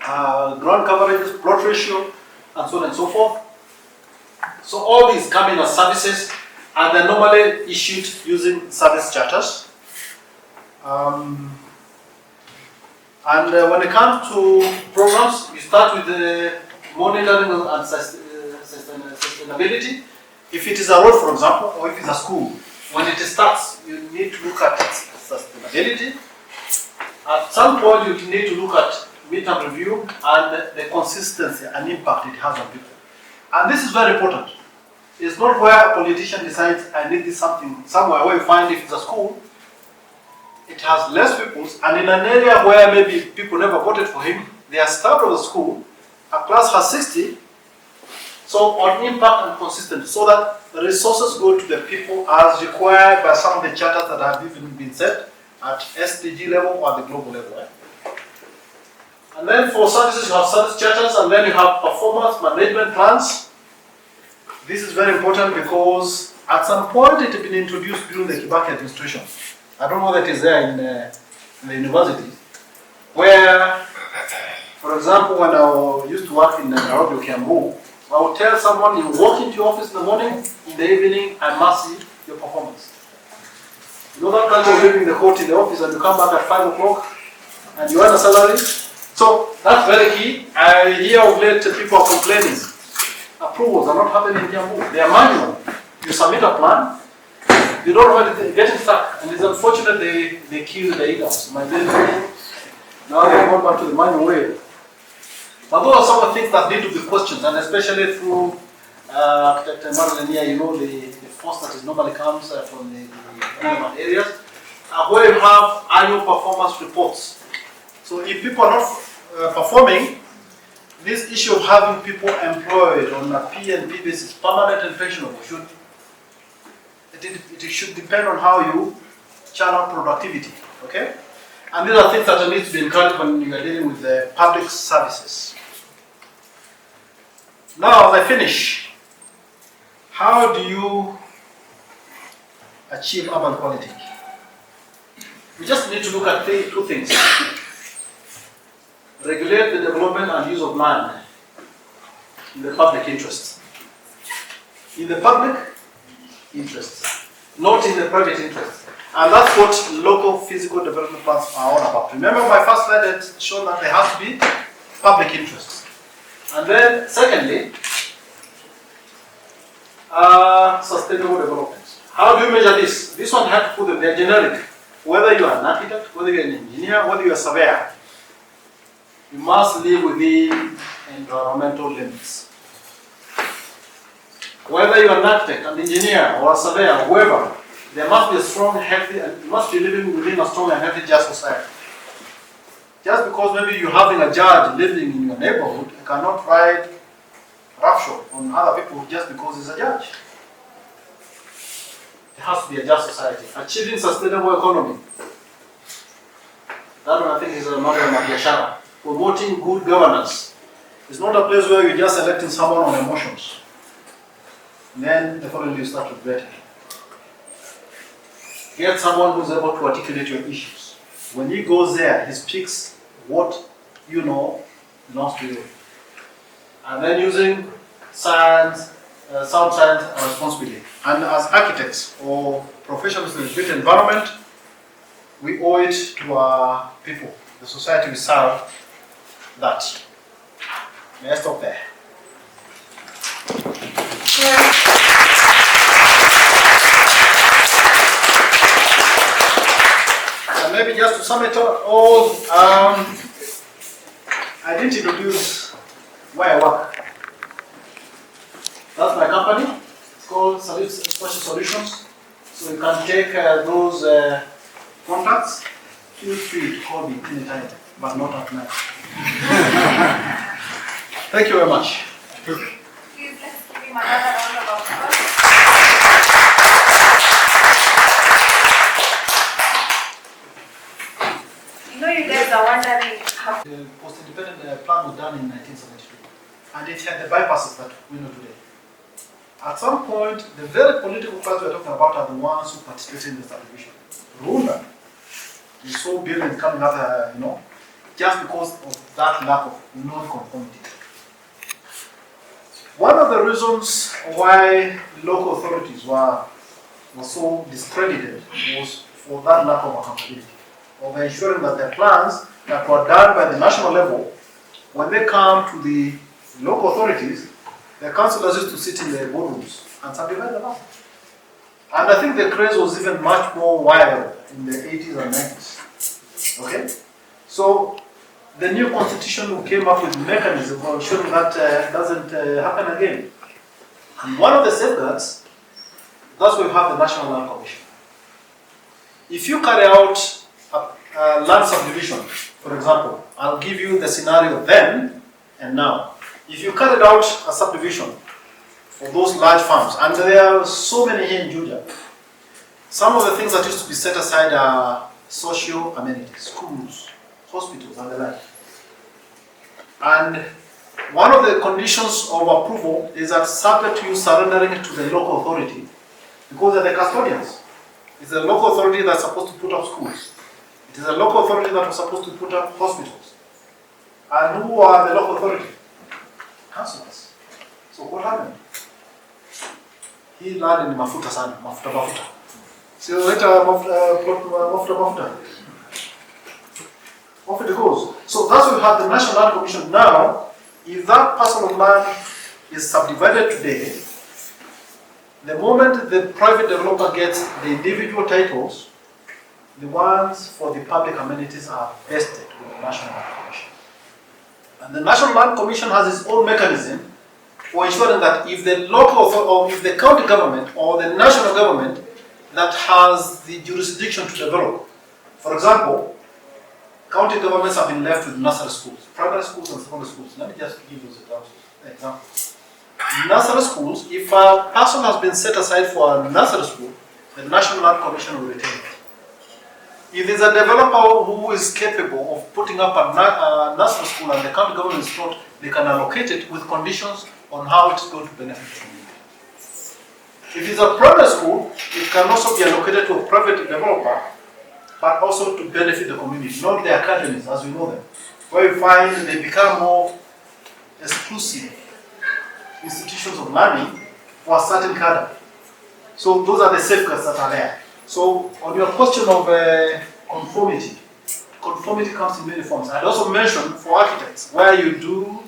ground coverages, plot ratio, and so on and so forth. So all these come in as services, and they're normally issued using service charters. And when it comes to programs, you start with the monitoring and sustainability. If it is a road, for example, or if it's a school, when it starts, you need to look at its sustainability. At some point, you need to look at midterm review and the consistency and impact it has on people. And this is very important. It's not where a politician decides, I need this something somewhere where you find if it's a school, it has less pupils, and in an area where maybe people never voted for him, they are starved of the school, a class has 60, so on impact and consistency, so that the resources go to the people as required by some of the charters that have even been set at SDG level or the global level. Right? And then for services, you have service charters, and then you have performance management plans. This is very important because at some point it had been introduced during the Kibaki administration. I don't know that it is there in the university, where, for example, when I used to work in Nairobi or Kiambu, I would tell someone, you walk into your office in the morning, in the evening, I must see your performance. You know that culture of leaving the coat in the office and you come back at 5 o'clock and you earn a salary? So that's very key. I hear of late people are complaining. Approvals are not happening in Kiambu. They are manual. You submit a plan, you don't know what it is, getting stuck. And it's unfortunate they kill the ADAMs. My days now they're going back to the manual way. But those are some of the things that need to be questioned, and especially through Dr. Marilyn here, you know, the force that is normally comes from the urban areas, where you have annual performance reports. So if people are not performing, this issue of having people employed on a P&P basis, permanent and pensionable, it should depend on how you channel productivity, okay? And these are things that need to be encouraged when you are dealing with the public services. Now, as I finish, how do you achieve urban quality? We just need to look at two things. Regulate the development and use of land in the public interest. In the public interest, not in the private interest. And that's what local physical development plans are all about. Remember my first slide had shown that there has to be public interest. And then secondly, sustainable development. How do you measure this? This one had to put them, they're generic. Whether you are an architect, whether you're an engineer, whether you're a surveyor, you must live within environmental limits. Whether you're an architect, an engineer, or a surveyor, whoever, there must be a strong, healthy, and you must be living within a strong and healthy just society. Just because maybe you're having a judge living in your neighborhood, you cannot ride roughshod on other people just because he's a judge. It has to be a just society. Achieving sustainable economy. That one I think is a matter of biashara. Promoting good governance. It's not a place where you're just electing someone on emotions. And then the following you start regretting. Get someone who's able to articulate your issues. When he goes there, he speaks what you know belongs to you. And then using science, sound science and responsibility. And as architects or professionals in the built environment, we owe it to our people, the society we serve, that. May I stop there? And maybe just to sum it all, I didn't introduce where I work. That's my company. It's called Special Solutions. So you can take those contacts. Feel free to call me anytime, but not at night. Thank you very much. Please, let's give him another round of applause. You know, you guys are wondering how. The post-independent plan was done in 1972, and it had the bypasses that we know today. At some point, the very political class we're talking about are the ones who participated in the subdivision. Rwanda, you saw buildings coming up, just because of that lack of non-conformity. One of the reasons why local authorities were so discredited was for that lack of accountability, of ensuring that the plans that were done by the national level, when they come to the local authorities, the councillors used to sit in the boardrooms and subdivide the land. And I think the craze was even much more wild in the 80s and 90s. Okay? So the new constitution came up with mechanism for ensuring that doesn't happen again. And one of the safeguards, that's why we have the National Land Commission. If you carry out a land subdivision, for example, I'll give you the scenario then and now. If you carried out a subdivision for those large farms, and there are so many here in Georgia, some of the things that used to be set aside are social amenities, schools, hospitals, and the like. And one of the conditions of approval is that subject to you surrendering it to the local authority, because they're the custodians. It's the local authority that's supposed to put up schools. It is a local authority that was supposed to put up hospitals. And who are the local authority? Councillors. So what happened? He landed in mafuta sana, mafuta. So later mafuta. Off it goes. So that's why we have the National Land Commission now. If that parcel of land is subdivided today, the moment the private developer gets the individual titles, the ones for the public amenities are vested with the National Land Commission. And the National Land Commission has its own mechanism for ensuring that if the local or if the county government or the national government that has the jurisdiction to develop, for example, county governments have been left with nursery schools, primary schools and secondary schools. Let me just give those examples. Nursery schools, if a person has been set aside for a nursery school, the National Land Commission will retain it. If there's a developer who is capable of putting up a nursery school and the county government is not, they can allocate it with conditions on how it's going to benefit the community. If it's a private school, it can also be allocated to a private developer, but also to benefit the community, not the academies as we know them, where we find they become more exclusive institutions of learning for a certain cadre. So those are the safeguards that are there. So on your question of conformity, conformity comes in many forms. I'd also mentioned for architects, where you do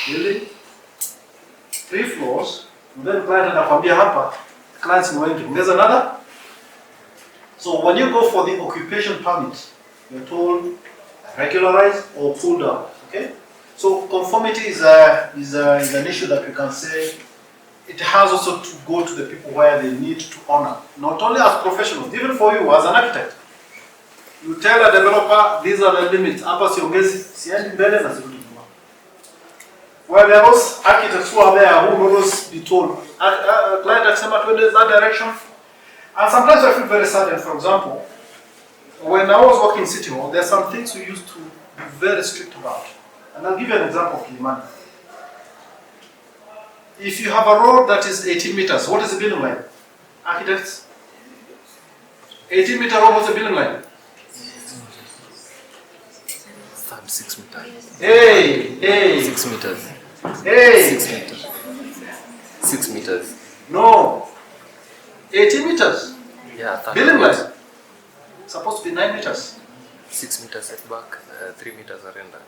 building 3 floors, and then client anakwambia hapa, clients ni wengi. There's another. So when you go for the occupation permit, you're told regularize or pull down. Okay? So conformity is an issue that we can say it has also to go to the people where they need to honor. Not only as professionals, even for you as an architect. You tell a developer, these are the limits. Hapa siongezi, siendi mbele na sirudi nyuma. Well, there are those architects who are there who will always be told, client akisema twende that direction. And sometimes I feel very saddened. For example, when I was working in City Hall, there are some things we used to be very strict about. And I'll give you an example of Kilimani. If you have a road that is 18 meters, what is the building line? Architects? 18 meter road, what's the building line? 6 meters. Hey! 6 meters. Hey! 6 meters. 6 meters. No! 18 meters. Yeah, 30 Building meters. line. Supposed to be 9 meters. 6 meters setback, 3 meters arenda.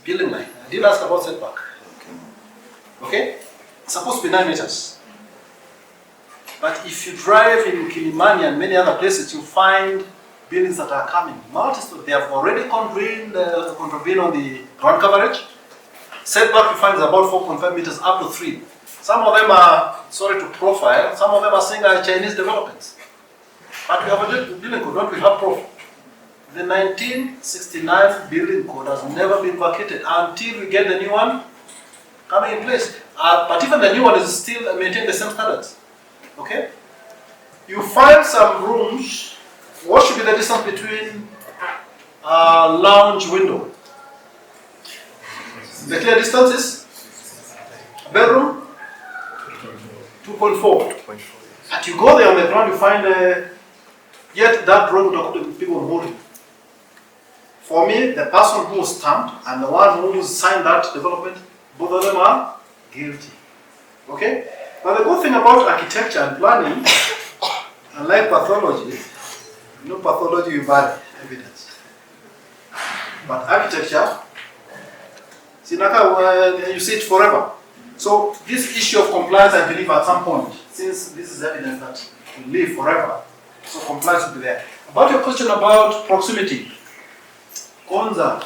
Building line. I didn't ask about setback. Okay? It's supposed to be 9 meters. But if you drive in Kilimani and many other places, you find buildings that are coming. Notice that they have already contravened on the ground coverage. Setback you find is about 4.5 meters up to 3. Some of them are, sorry to profile, some of them are saying are Chinese developments. But we have a building code, don't we have proof? The 1969 building code has never been vacated until we get the new one coming in place. But even the new one is still maintaining the same standards. Okay? You find some rooms. What should be the distance between a lounge window? The clear distance is? Bedroom? 2.4. And you go there on the ground, you find yet that drawing document people holding. For me, the person who stamped and the one who signed that development, both of them are guilty. Okay? But the good thing about architecture and planning, unlike pathology, you know pathology you value evidence. But architecture, you see it forever. So this issue of compliance, I believe at some point, since this is evidence that will live forever, so compliance will be there. About your question about proximity, Konza,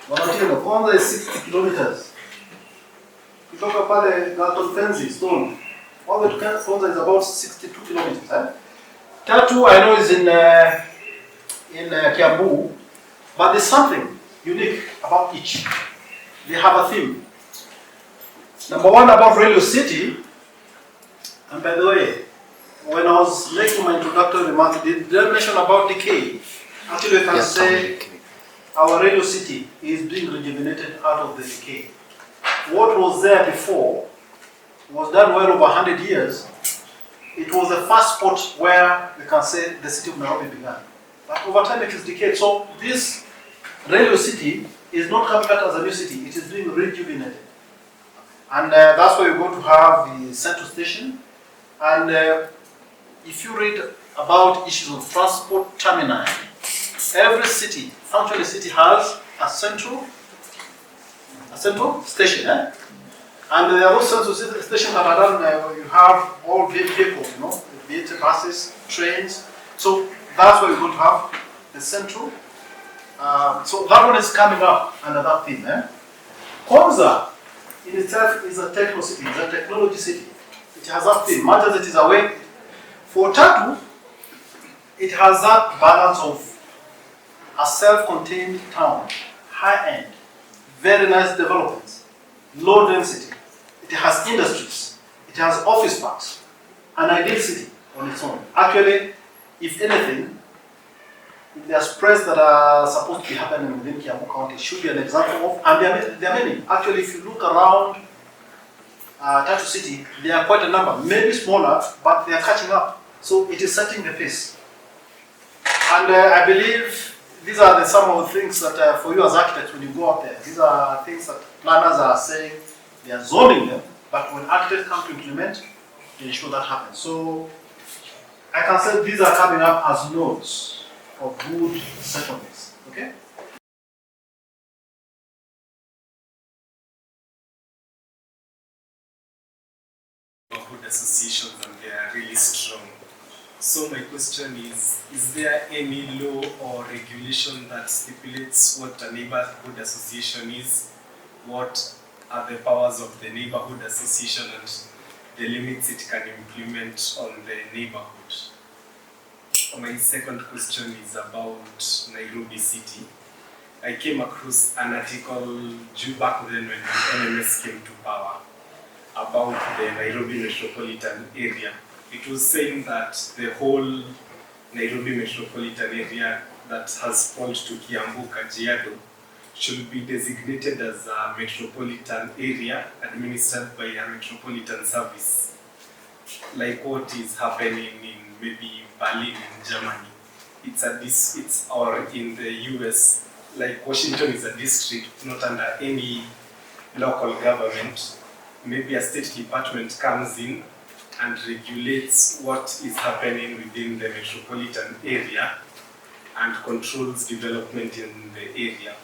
Konza is 60 kilometers. Kutoka pale Galton Fenzi, Stone, all the way to Konza is about 62 kilometers. Tatu, I know, is in Kiambu, but there's something unique about each. They have a theme. Number one, about Radio City, and by the way, when I was making my introductory remarks, did I mention about DECAY? Actually, I can say our Radio City is being rejuvenated out of the DECAY. What was there before was done well over 100 years. It was the first spot where we can say the city of Nairobi began. But over time it is decayed. So this Radio City is not coming out as a new city, it is being rejuvenated. And that's why we're going to have the central station. And if you read about issues of transport terminal, every city, functionally city, has a central station. And there are those central stations that are done where you have all vehicles, be it buses, trains. So that's where we're going to have the central. So that one is coming up under that theme. Konza in itself is a techno city, it's a technology city. It has that theme, much as it is away. For Tatu, it has that balance of a self-contained town, high-end, very nice developments, low density. It has industries, it has office parks, an ideal city on its own. Actually, if anything, if there's spreads that are supposed to be happening within Kiambu County, it should be an example of, and there are many. Actually, if you look around Tatu City, there are quite a number, maybe smaller, but they are catching up. So it is setting the pace. And I believe these are some of the things that for you as architects, when you go out there, these are things that planners are saying, they are zoning them, but when architects come to implement, they ensure that happens. So I can say these are coming up as nodes of good settlements. Okay? Neighborhood associations, and they are really strong. So my question is there any law or regulation that stipulates what a neighborhood association is? What are the powers of the neighborhood association and the limits it can implement on the neighborhood? My second question is about Nairobi City. I came across an article back then when NMS came to power about the Nairobi metropolitan area. It was saying that the whole Nairobi metropolitan area that has fallen to Kiambu, Kajiado, should be designated as a metropolitan area administered by a metropolitan service, like what is happening in maybe Berlin in Germany. Or in the US, like Washington is a district, not under any local government. Maybe a state department comes in and regulates what is happening within the metropolitan area and controls development in the area.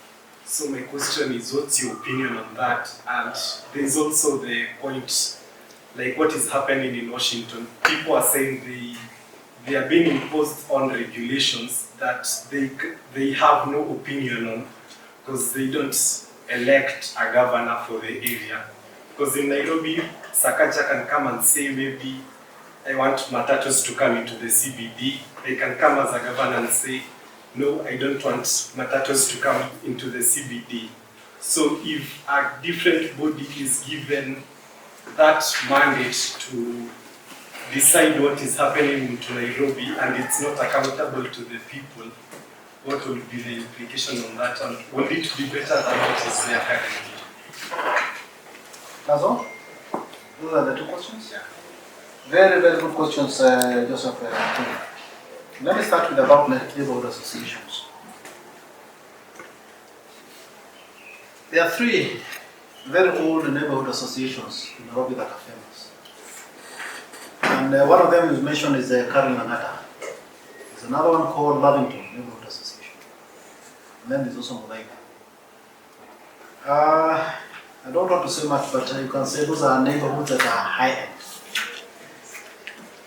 So my question is, what's your opinion on that? And there's also the point, like what is happening in Washington. People are saying they are being imposed on regulations that they have no opinion on because they don't elect a governor for the area. Because in Nairobi, Sakaja can come and say, maybe I want matatus to come into the CBD. They can come as a governor and say, no, I don't want matatus to come into the CBD. So if a different body is given that mandate to decide what is happening to Nairobi and it's not accountable to the people, what will be the implication on that? And will it be better than what is there currently? That's all? Those are the two questions? Yeah. Very, very good questions, Joseph. Let me start with about neighborhood associations. There are three very old neighborhood associations in Nairobi that are famous. And one of them is mentioned is Karen Langata. There's another one called Lavington Neighborhood Association. And then there's also Muthaiga. I don't want to say much, but you can say those are neighborhoods that are high end.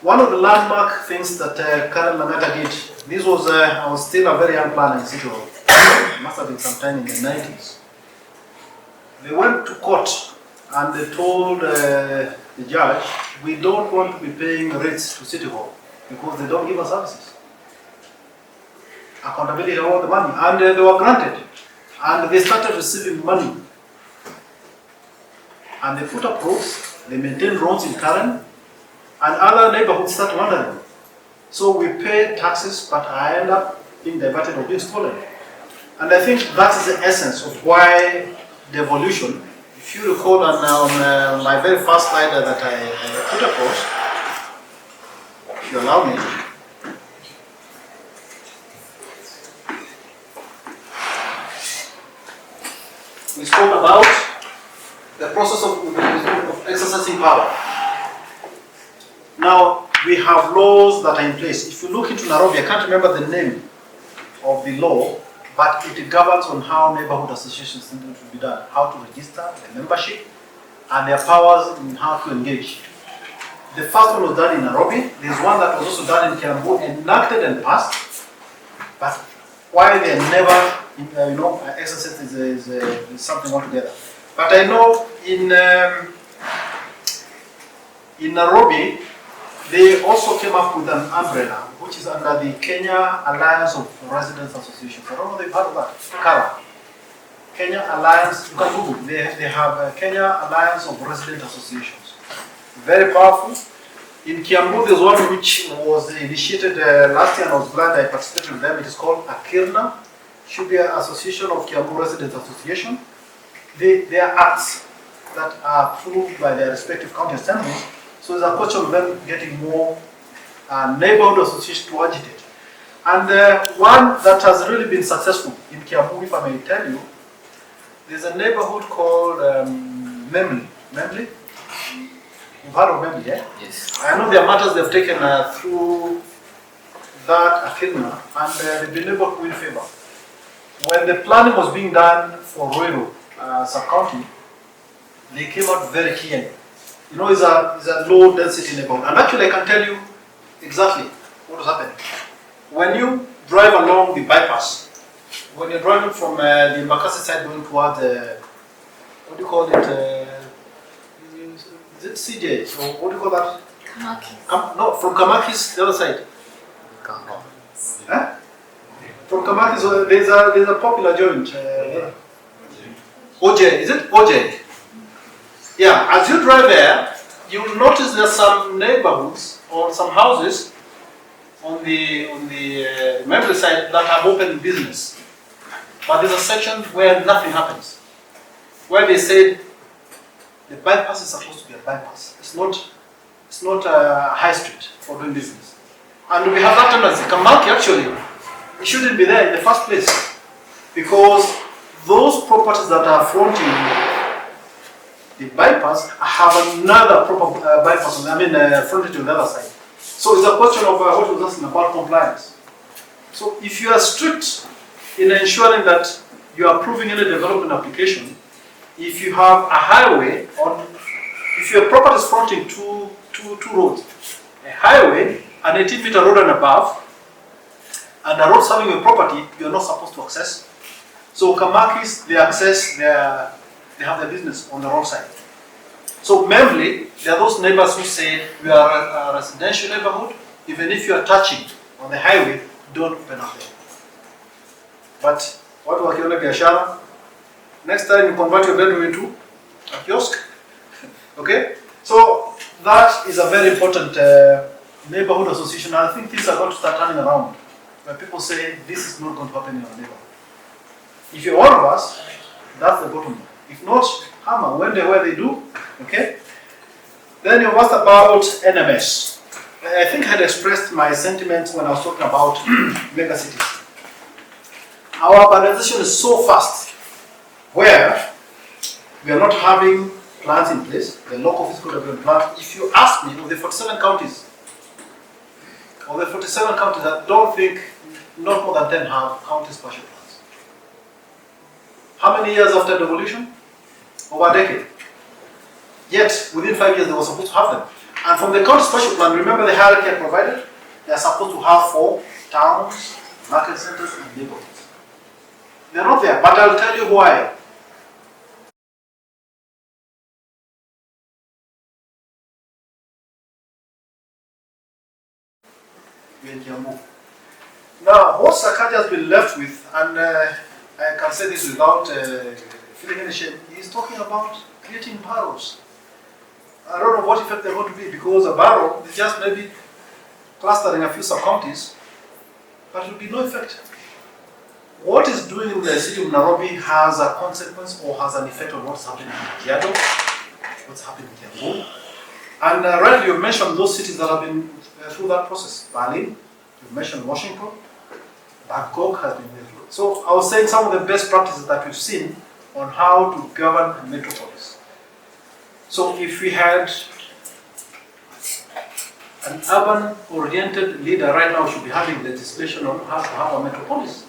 One of the landmark things that Karen Lametta did, this was, I was still a very young planner in City Hall. It must have been sometime in the 90s. They went to court and they told the judge, we don't want to be paying rates to City Hall because they don't give us services. Accountability about the money. And they were granted. And they started receiving money. And they put up roads, they maintained roads in Karen, and other neighborhoods start wandering. So we pay taxes, but I end up being diverted or being stolen. And I think that is the essence of why devolution, if you recall on my very first slide that I put across, if you allow me, we spoke about the process of exercising power. Now, we have laws that are in place. If you look into Nairobi, I can't remember the name of the law, but it governs on how neighborhood associations need to be done, how to register, the membership, and their powers in how to engage. The first one was done in Nairobi. There's one that was also done in Kiambu, enacted and passed, but why they never, exercised is something altogether. But I know in Nairobi, they also came up with an umbrella, which is under the Kenya Alliance of Residents Associations. I don't know if you've heard of that. Kara. Kenya Alliance, you can Google. They have Kenya Alliance of Resident Associations. Very powerful. In Kiambu, there's one which was initiated last year and I was glad I participated with them. It is called AKIRNA. Should be an Association of Kiambu Residents Association. They are acts that are approved by their respective county assemblies. So there's a question of them getting more neighborhood associations to agitate. And one that has really been successful in Kiambu, if I may tell you, there's a neighborhood called Memli. Memli? You've heard of Memli, yeah? Yes. I know there are matters they've taken through that Akirna, and they've been able to win favor. When the planning was being done for Ruiru sub-county, they came out very clearly. You know, it's a low density neighborhood. And actually I can tell you exactly what was happening. When you drive along the bypass, when you're driving from the Mbakasi side going towards, what do you call it? Is it CJ? So what do you call that? Kamakis. No, from Kamakis, the other side. Huh? From Kamakis, there's a popular joint. OJ, is it OJ? Yeah, as you drive there, you'll notice there's some neighborhoods or some houses on the Member side that have open business. But there's a section where nothing happens. Where they said the bypass is supposed to be a bypass. It's not a high street for doing business. And we have that tendency. Kamaki actually, it shouldn't be there in the first place. Because those properties that are fronting the bypass have another proper bypass, frontage on the other side. So it's a question of what was asking about compliance. So if you are strict in ensuring that you are approving any development application, if you have a highway on, if your property is fronting two roads, a highway, an 18-meter road and above, and a road serving your property, you are not supposed to access. So Kamakis, they access they have their business on the wrong side. So mainly, there are those neighbors who say, we are a residential neighborhood, even if you are touching on the highway, don't open up there. But what wakiona biashara, next time you convert your bedroom into a kiosk. Okay? So that is a very important neighborhood association. And I think things are going to start turning around, where people say, this is not going to happen in our neighborhood. If you're one of us, that's the bottom line. If not, hammer, where they do, okay? Then you asked about NMS. I think I had expressed my sentiments when I was talking about mega cities. Our urbanization is so fast, where we are not having plans in place, the local physical development plans. If you ask me, of the 47 counties, I don't think not more than 10 have county spatial plans. How many years after devolution? over a decade. Yet, within 5 years, they were supposed to have them. And from the county spatial plan, remember the hierarchy I provided? They are supposed to have 4 towns, market centers, and neighborhoods. They're not there, but I'll tell you why. Now, what Sakaja has been left with, and I can say this without feeling any shame, he's talking about creating barrows. I don't know what effect they're going to be, because a barrow is just maybe clustering a few sub-counties, but it will be no effect. What is doing in the city of Nairobi has a consequence or has an effect on what's happening in Kajiado, what's happening in Kiambu. And rightly you mentioned those cities that have been through that process. Berlin, you mentioned Washington, Bangkok has been there through. So I was saying some of the best practices that we've seen on how to govern a metropolis. So if we had an urban-oriented leader right now, should be having legislation on how to have a metropolis.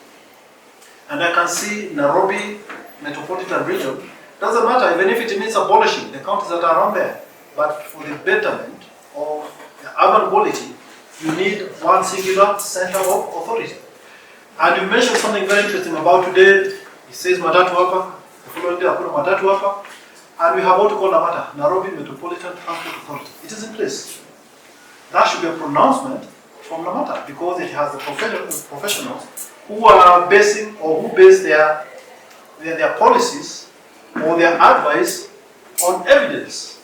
And I can see Nairobi metropolitan region, doesn't matter even if it means abolishing the counties that are around there, but for the betterment of the urban quality, you need one singular center of authority. And you mentioned something very interesting about today. It says Matatu hapa, the following day hakuna Matatu hapa, and we have what we call NAMATA, Nairobi Metropolitan Transport Authority. It is in place. That should be a pronouncement from NAMATA, because it has the professionals who are basing or who base their policies or their advice on evidence,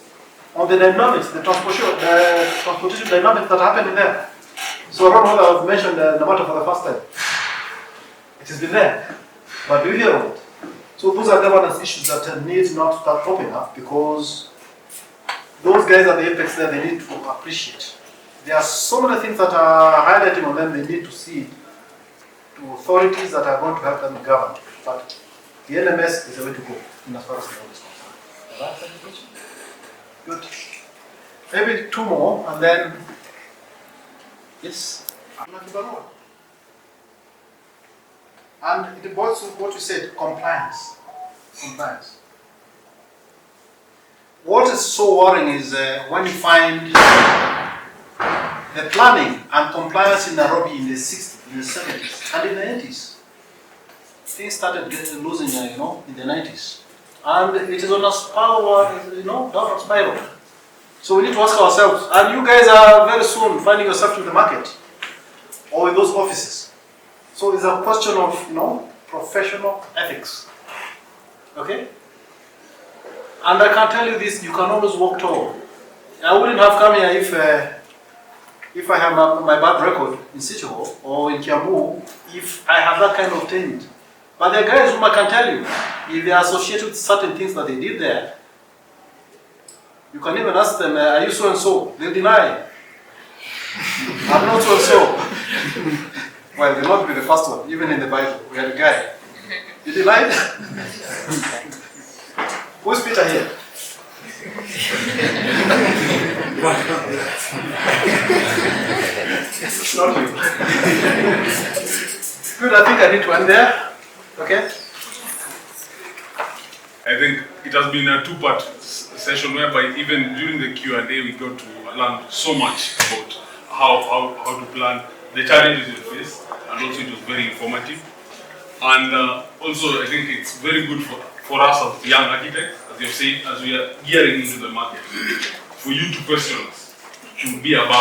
on the dynamics, the transportation dynamics that happen in there. So I don't know whether I've mentioned NAMATA for the first time. It has been there, but do you hear of it? So those are governance issues that need not to start popping up, because those guys at the apex there, they need to appreciate. There are so many things that are highlighting on them, they need to see to authorities that are going to help them govern. But the LMS is the way to go, in as far as the world is concerned. Good. Maybe 2 more, and then, yes. And it boils to what you said, compliance. Compliance. What is so worrying is when you find the planning and compliance in Nairobi in the 60s, in the 70s, and in the 80s. Things started losing, in the 90s. And it is on a spiral, downward spiral. So we need to ask ourselves, and you guys are very soon finding yourself in the market or in those offices. So it's a question of, professional ethics. Okay? And I can tell you this, you can always walk tall. I wouldn't have come here if I have my bad record in City Hall or in Kiambu, if I have that kind of talent. But there are guys whom I can tell you, if they are associated with certain things that they did there, you can even ask them, are you so and so? They'll deny. I'm not so and so. Well, they'll not be the first one, even in the Bible. We had a guy. You denied? Who's Peter here? It's not you. Good, I think I need to end there. Okay? I think it has been a 2-part session whereby even during the Q&A we got to learn so much about how to plan the challenges we face, and also it was very informative. And also I think it's very good for us as young architects, as you've said, as we are gearing into the market, for you to question us, to be about